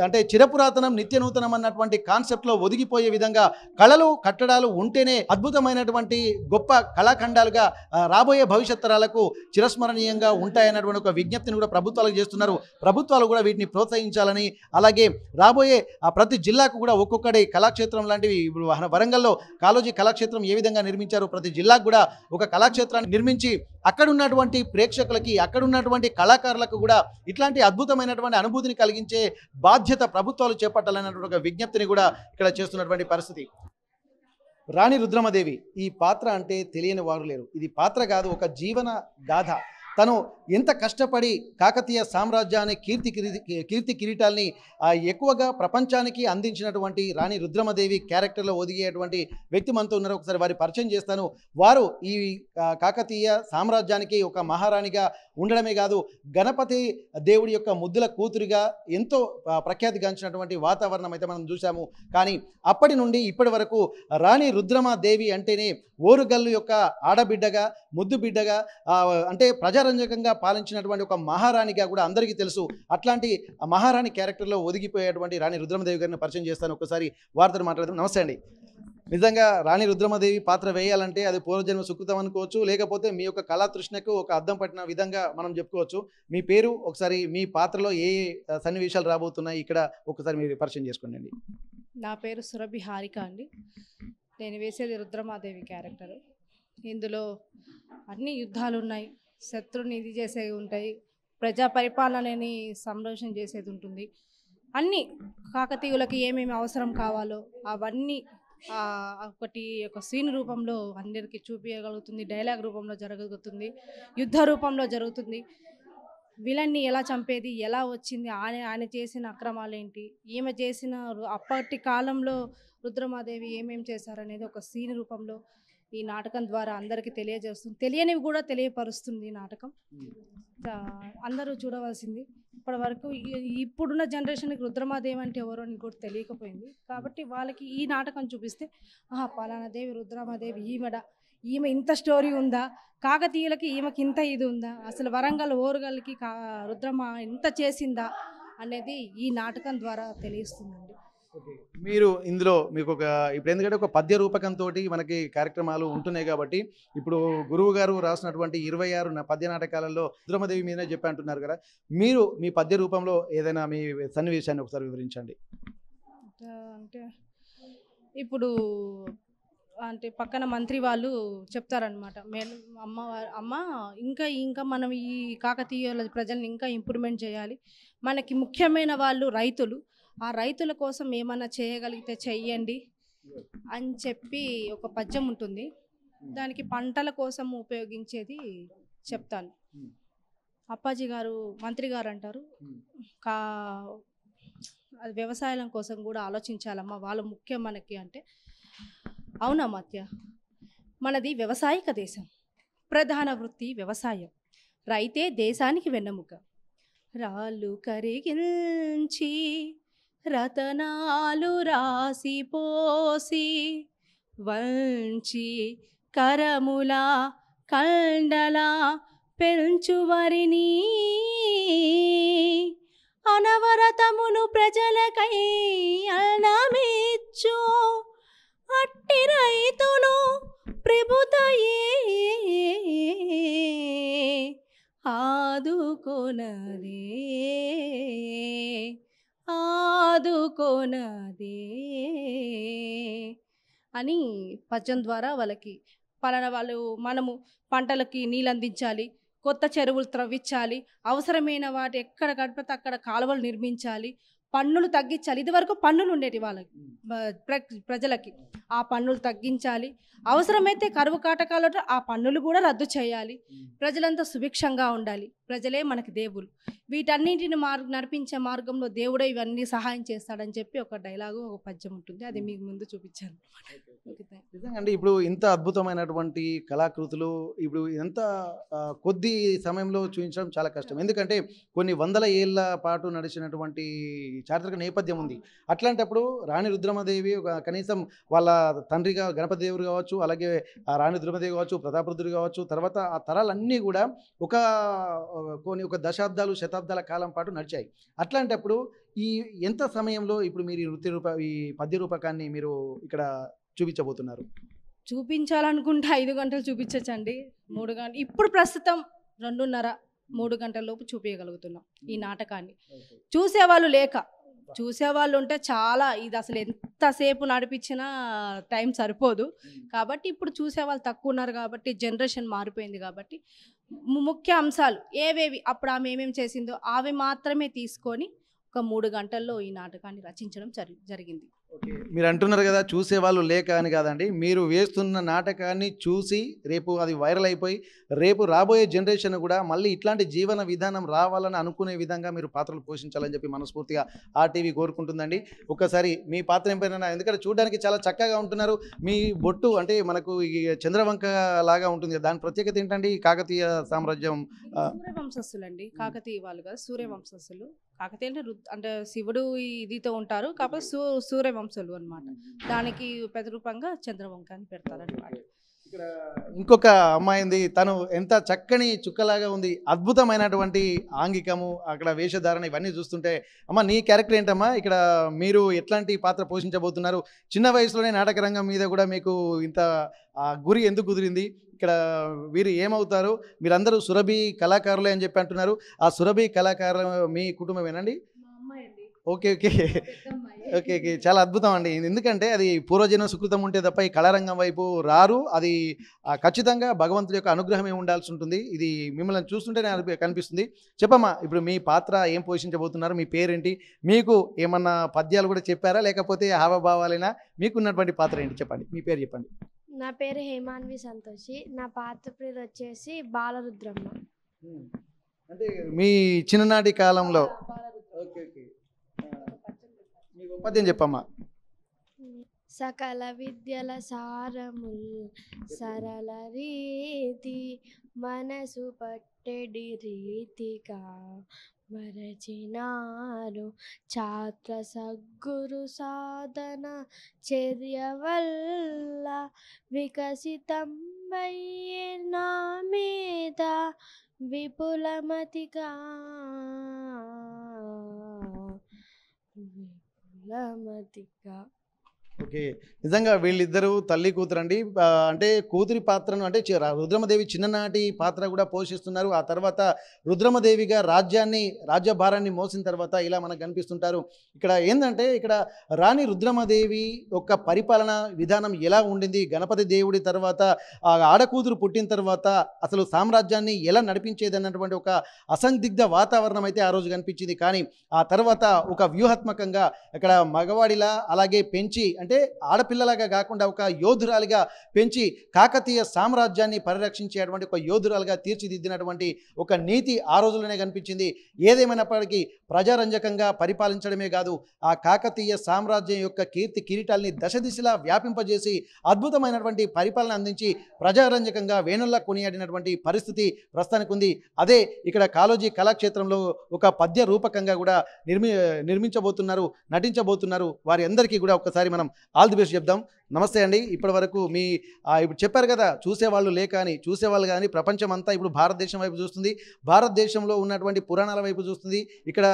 అంటే చిరపురాతనం నిత్య నూతనం అన్నటువంటి కాన్సెప్ట్లో ఒదిగిపోయే విధంగా కళలు కట్టడాలు ఉంటేనే అద్భుతమైనటువంటి గొప్ప కళాఖండాలుగా రాబోయే భవిష్యత్ తరాలకు చిరస్మరణీయంగా ఉంటాయన్నటువంటి ఒక విజ్ఞప్తిని కూడా ప్రభుత్వాలకు చేస్తున్నారు. ప్రభుత్వాలు కూడా వీటిని ప్రోత్సహించాలని, అలాగే రాబోయే ప్రతి జిల్లాకు కూడా ఒక్కొక్కటి కళాక్షేత్రం లాంటివి ఇప్పుడు వరంగల్లో కాళోజీ కళాక్షేత్రం ఏ విధంగా నిర్మించారో ప్రతి జిల్లాకు కూడా ఒక కళాక్షేత్రాన్ని నిర్మించి అక్కడ ఉన్నటువంటి ప్రేక్షకులకి అక్కడ ఉన్నటువంటి కళాకారులకు కూడా ఇట్లాంటి అద్భుతమైనటువంటి అనుభూతిని కలిగించే బాధ్యత ప్రభుత్వాలు చేపట్టాలన్నటువంటి ఒక విజ్ఞప్తిని కూడా ఇక్కడ చేస్తున్నటువంటి పరిస్థితి. రాణి రుద్రమదేవి ఈ పాత్ర అంటే తెలియని వారు లేరు. ఇది పాత్ర కాదు, ఒక జీవన గాథ. తను ఎంత కష్టపడి కాకతీయ సామ్రాజ్యాన్ని కీర్తి కిరీటాల్ని ఎక్కువగా ప్రపంచానికి అందించినటువంటి రాణి రుద్రమదేవి క్యారెక్టర్లో ఒదిగేటువంటి వ్యక్తి మనతో ఉన్నారు. ఒకసారి వారి పరిచయం చేస్తాను. వారు ఈ కాకతీయ సామ్రాజ్యానికి ఒక మహారాణిగా ఉండడమే కాదు, గణపతి దేవుడి యొక్క ముద్దుల కూతురిగా ఎంతో ప్రఖ్యాతిగాంచినటువంటి వాతావరణం అయితే మనం చూసాము. కానీ అప్పటి నుండి ఇప్పటి వరకు రాణి రుద్రమదేవి అంటేనే ఓరుగల్లు యొక్క ఆడబిడ్డగా ముద్దు బిడ్డగా అంటే ప్రజారంజకంగా పాలించినటువంటి ఒక మహారాణిగా కూడా అందరికీ తెలుసు. అట్లాంటి మహారాణి క్యారెక్టర్లో ఒదిగిపోయేటువంటి రాణి రుద్రమదేవి గారిని పరిచయం చేస్తాను. ఒకసారి వారితో మాట్లాడదాం. నమస్తే అండి. నిజంగా రాణి రుద్రమదేవి పాత్ర వేయాలంటే అది పూర్వజన్మ సుకృతం అనుకోవచ్చు, లేకపోతే మీ యొక్క కళాతృష్ణకు ఒక అద్దం పట్టిన విధంగా మనం చెప్పుకోవచ్చు. మీ పేరు, ఒకసారి మీ పాత్రలో ఏ సన్నివేశాలు రాబోతున్నాయి ఇక్కడ ఒకసారి మీరు పరిచయం చేసుకోండి. నా పేరు సురభి హారిక అండి. నేను వేసేది రుద్రమాదేవి క్యారెక్టర్. ఇందులో అన్ని యుద్ధాలు ఉన్నాయి, శత్రుని ఇది చేసేవి ఉంటాయి, ప్రజా పరిపాలనని సంరక్షణ చేసేది ఉంటుంది. అన్ని కాకతీయులకి ఏమేమి అవసరం కావాలో అవన్నీ ఒక సీన్ రూపంలో అందరికీ చూపించగలుగుతుంది, డైలాగ్ రూపంలో జరుగుతుంది, యుద్ధ రూపంలో జరుగుతుంది. విలన్ని ఎలా చంపేది, ఎలా వచ్చింది, ఆయన చేసిన అక్రమాలు ఏంటి, ఈమె చేసిన అప్పటి కాలంలో రుద్రమాదేవి ఏమేమి చేశారనేది ఒక సీన్ రూపంలో ఈ నాటకం ద్వారా అందరికీ తెలియజేస్తుంది. తెలియనివి కూడా తెలియపరుస్తుంది ఈ నాటకం. అందరూ చూడవలసింది. ఇప్పటి వరకు ఇప్పుడున్న జనరేషన్కి రుద్రమాదేవి అంటే ఎవరో అని కూడా తెలియకపోయింది. కాబట్టి వాళ్ళకి ఈ నాటకం చూపిస్తే పలానా దేవి రుద్రమాదేవి ఈమె ఇంత స్టోరీ ఉందా, కాకతీయులకి ఈమెకి ఇంత ఇది ఉందా, అసలు వరంగల్ ఓరుగల్కి రుద్రమ ఇంత చేసిందా అనేది ఈ నాటకం ద్వారా తెలియస్తుందండి. మీరు ఇందులో మీకు ఇప్పుడు ఎందుకంటే ఒక పద్య రూపకంతో మనకి కార్యక్రమాలు ఉంటున్నాయి కాబట్టి ఇప్పుడు గురువు గారు రాసినటువంటి 26 పద్య నాటకాలలో రుద్రమదేవి మీదనే చెప్పి అంటున్నారు కదా, మీరు మీ పద్య రూపంలో ఏదైనా మీ సన్నివేశాన్ని ఒకసారి వివరించండి. అంటే ఇప్పుడు పక్కన మంత్రి వాళ్ళు చెప్తారనమాట, అమ్మ ఇంకా మనం ఈ కాకతీయుల ప్రజల్ని ఇంకా ఇంప్రూవ్మెంట్ చేయాలి, మనకి ముఖ్యమైన వాళ్ళు రైతులు, ఆ రైతుల కోసం ఏమన్నా చేయగలిగితే చెయ్యండి అని చెప్పి ఒక పద్యం ఉంటుంది. దానికి పంటల కోసం ఉపయోగించేది చెప్తాను. అప్పాజీ గారు మంత్రి గారు అంటారు, అది వ్యవసాయం కోసం కూడా ఆలోచించాలమ్మా, వాళ్ళు ముఖ్యం మనకి అంటే. అవునా మత్య, మనది వ్యవసాయక దేశం, ప్రధాన వృత్తి వ్యవసాయం, రైతే దేశానికి వెన్నెముక. రాళ్ళు కరిగించి రతనాలు రాసిపోసి వంచి కరముల కండల పెంచువరిని అనవరతమును ప్రజలకై అన్నమిచ్చు అట్టి రైతును ప్రభుతయే ఆదుకొనదే అని పద్యం ద్వారా వాళ్ళకి పలానా మనము పంటలకి నీళ్ళు అందించాలి, కొత్త చెరువులు త్రవ్వించాలి, అవసరమైన వాటి ఎక్కడ గడిపితే అక్కడ కాలువలు నిర్మించాలి, పన్నులు తగ్గించాలి. ఇదివరకు పన్నులు ఉండేవి వాళ్ళకి ప్రజలకి, ఆ పన్నులు తగ్గించాలి, అవసరమైతే కరువు కాటకాలలో ఆ పన్నులు కూడా రద్దు చేయాలి, ప్రజలంతా సుభిక్షంగా ఉండాలి, ప్రజలే మనకి దేవుళ్ళు, వీటన్నింటిని నడిపించే మార్గంలో దేవుడే ఇవన్నీ సహాయం చేస్తాడని చెప్పి ఒక డైలాగు ఒక పద్యం ఉంటుంది. అది మీకు ముందు చూపించాను. నిజంగా అండి, ఇప్పుడు ఇంత అద్భుతమైనటువంటి కళాకృతులు ఇప్పుడు ఎంత కొద్ది సమయంలో చూపించడం చాలా కష్టం. ఎందుకంటే కొన్ని వందల ఏళ్ల పాటు నడిచినటువంటి చారిత్రక నేపథ్యం ఉంది. అట్లాంటప్పుడు రాణి రుద్రమదేవి కనీసం వాళ్ళ తండ్రిగా గణపతి దేవుడు కావచ్చు, అలాగే రాణి రుద్రమదేవి కావచ్చు, ప్రతాపరుద్రుడు కావచ్చు, తర్వాత ఆ తరాలన్నీ కూడా ఒక దశాబ్దాలు శతాబ్దాల కాలం పాటు నడిచాయి. అట్లాంటప్పుడు ఈ ఎంత సమయంలో ఇప్పుడు మీరు ఈ పద్య రూపకాన్ని మీరు ఇక్కడ చూపించబోతున్నారు? చూపించాలనుకుంటే 5 గంటలు చూపించచ్చండి, 3 గంటలు, ఇప్పుడు ప్రస్తుతం 2.5-3 గంటల లోపు చూపించగలుగుతున్నాం ఈ నాటకాన్ని. చూసేవాళ్ళు ఉంటే చాలా, ఇది అసలు ఎంతసేపు నడిపించినా టైం సరిపోదు. కాబట్టి ఇప్పుడు చూసేవాళ్ళు తక్కువ ఉన్నారు కాబట్టి, జనరేషన్ మారిపోయింది కాబట్టి ముఖ్య అంశాలు ఏవేవి అప్పుడు ఆమె ఏమేమి చేసిందో అవి మాత్రమే తీసుకొని ఒక 3 గంటల్లో ఈ నాటకాన్ని రచించడం జరిగింది. మీరు అంటున్నారు కదా చూసేవాళ్ళు లేక అని కాదండి, మీరు వేస్తున్న నాటకాన్ని చూసి రేపు అది వైరల్ అయిపోయి రేపు రాబోయే జనరేషన్ కూడా మళ్ళీ ఇట్లాంటి జీవన విధానం రావాలని అనుకునే విధంగా మీరు పాత్రలు పోషించాలని చెప్పి మనస్ఫూర్తిగా RTV కోరుకుంటుందండి. ఒక్కసారి మీ పాత్ర ఏం పైన, ఎందుకంటే చూడడానికి చాలా చక్కగా ఉంటున్నారు, మీ బొట్టు అంటే మనకు ఈ చంద్రవంక లాగా ఉంటుంది, దాని ప్రత్యేకత ఏంటండి? కాకతీయ సామ్రాజ్యం సూర్యవంశస్థులు అండి, కాకతీయ వాళ్ళు కదా సూర్యవంశస్థులు. కాకతీయ అంటే శివుడు ఇదితో ఉంటారు కాకపోతే సూర్యవంశులు అన్నమాట, దానికి ప్రతిరూపంగా చంద్రవంక అని పెడతారన్నమాట. ఇక్కడ ఇంకొక అమ్మాయింది, తను ఎంత చక్కని చుక్కలాగా ఉంది, అద్భుతమైనటువంటి ఆంగికము, అక్కడ వేషధారణ ఇవన్నీ చూస్తుంటే, అమ్మ నీ క్యారెక్టర్ ఏంటమ్మా, ఇక్కడ మీరు ఎట్లాంటి పాత్ర పోషించబోతున్నారు? చిన్న వయసులోనే నాటక రంగం మీద కూడా మీకు ఇంత గురి ఎందుకు కుదిరింది? ఇక్కడ వీరు ఏమవుతారు? మీరందరూ సురభి కళాకారులే అని చెప్పి అంటున్నారు, ఆ సురభి కళాకారులు మీ కుటుంబమేనండి? ఓకే ఓకే ఓకే ఓకే చాలా అద్భుతం అండి. ఎందుకంటే అది పూర్వజన్మ సుకృతం ఉంటే తప్ప ఈ కళారంగం వైపు రారు. అది ఖచ్చితంగా భగవంతుడి యొక్క అనుగ్రహమే ఉండాల్సి ఉంటుంది. ఇది మిమ్మల్ని చూస్తుంటేనే కనిపిస్తుంది. చెప్పమ్మా, ఇప్పుడు మీ పాత్ర ఏం పోషించబోతున్నారు? మీ పేరేంటి? మీకు ఏమన్నా పద్యాలు కూడా చెప్పారా, లేకపోతే హావభావాలైనా? మీకున్నటువంటి పాత్ర ఏంటి చెప్పండి, మీ పేరు చెప్పండి. నా పేరు హేమాన్వి సంతోషి. నా పాత్ర పేరు వచ్చేసి బాలరుద్రమ్మ. అంటే మీ చిన్ననాటి కాలంలో ఓకే ఓకే మీకు పద్యం చెప్పమ్మా. సకల విద్యల సారముల్ సరళ రీతి మనసు పట్టెడి రీతిగా మరచినారు ఛాత్ర సద్గురు సాధన చర్య వల్ల వికసితమయ్యే నా మీద విపులమతిగా ఓకే, నిజంగా వీళ్ళిద్దరూ తల్లి కూతురండి. అంటే కూతురి పాత్రను అంటే రుద్రమదేవి చిన్ననాటి పాత్ర కూడా పోషిస్తున్నారు. ఆ తర్వాత రుద్రమదేవిగా రాజ్యభారాన్ని మోసిన తర్వాత ఇలా మనకు కనిపిస్తుంటారు. ఇక్కడ ఏంటంటే ఇక్కడ రాణి రుద్రమదేవి యొక్క పరిపాలన విధానం ఎలా ఉండింది, గణపతి దేవుడి తర్వాత ఆడకూతురు పుట్టిన తర్వాత అసలు సామ్రాజ్యాన్ని ఎలా నడిపించేది అన్నటువంటి ఒక అసందిగ్ధ వాతావరణం అయితే ఆ రోజు కనిపించింది. కానీ ఆ తర్వాత ఒక వ్యూహాత్మకంగా ఇక్కడ మగవాడిలా అలాగే పెంచి అంటే ఆడపిల్లలాగా కాకుండా ఒక యోధురాలిగా పెంచి కాకతీయ సామ్రాజ్యాన్ని పరిరక్షించేటువంటి ఒక యోధురాలుగా తీర్చిదిద్దినటువంటి ఒక నీతి ఆ రోజుల్లోనే కనిపించింది. ఏదేమైనప్పటికీ ప్రజారంజకంగా పరిపాలించడమే కాదు, ఆ కాకతీయ సామ్రాజ్యం యొక్క కీర్తి కిరీటాల్ని దశ దిశలా వ్యాపింపజేసి అద్భుతమైనటువంటి పరిపాలన అందించి ప్రజారంజకంగా వేణుల్లా కొనియాడినటువంటి పరిస్థితి ప్రస్తుతానికి ఉంది. అదే ఇక్కడ కాళోజీ కళాక్షేత్రంలో ఒక పద్య రూపకంగా కూడా నిర్మించబోతున్నారు, నటించబోతున్నారు. వారి అందరికీ కూడా ఒకసారి మనం ఆల్ ది బెస్ట్ చెప్దాం. నమస్తే అండి. ఇప్పటి వరకు మీ ఇప్పుడు చెప్పారు కదా చూసేవాళ్ళు లేక అని, చూసేవాళ్ళు కానీ ప్రపంచం అంతా ఇప్పుడు భారతదేశం వైపు చూస్తుంది, భారతదేశంలో ఉన్నటువంటి పురాణాల వైపు చూస్తుంది. ఇక్కడ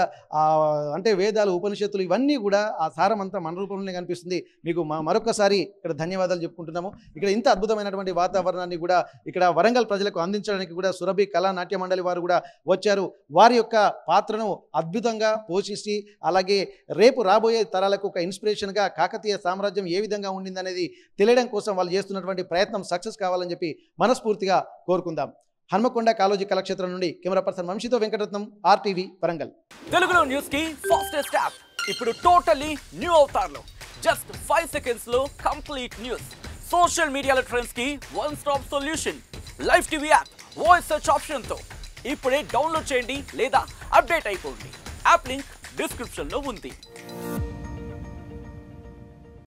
అంటే వేదాలు, ఉపనిషత్తులు ఇవన్నీ కూడా ఆ సారం అంతా మన రూపంలోనే కనిపిస్తుంది. మీకు మరొకసారి ఇక్కడ ధన్యవాదాలు చెప్పుకుంటున్నాము. ఇక్కడ ఇంత అద్భుతమైనటువంటి వాతావరణాన్ని కూడా ఇక్కడ వరంగల్ ప్రజలకు అందించడానికి కూడా సురభి కళా నాట్య మండలి వారు కూడా వచ్చారు. వారి యొక్క పాత్రను అద్భుతంగా పోషించి అలాగే రేపు రాబోయే తరాలకు ఒక ఇన్స్పిరేషన్గా కాకతీయ సామ్రాజ్యం ఏ విధంగా ఉండింది అనేది తెలియడం కోసం వాళ్ళు చేస్తున్నటువంటి ప్రయత్నం సక్సెస్ కావాలని చెప్పి మనస్ఫూర్తిగా కోరుకుందాం. హన్మకొండ కాళోజీ కళాక్షేత్రం నుండి కెమెరా పర్సన్ వంశీతో వెంకటరత్నం, RTV వరంగల్. తెలుగులో న్యూస్ కి ఫాస్టెస్ట్ యాప్ ఇప్పుడు టోటల్లీ న్యూ అవతార్లో జస్ట్ 5 seconds లో కంప్లీట్ న్యూస్. సోషల్ మీడియాలో ట్రెండ్స్ కి one stop solution. Live TV app voice search option తో ఇప్పుడే డౌన్లోడ్ చేయండి లేదా అప్డేట్ అయిపోండి. యాప్ లింక్ డిస్క్రిప్షన్ లో ఉంది.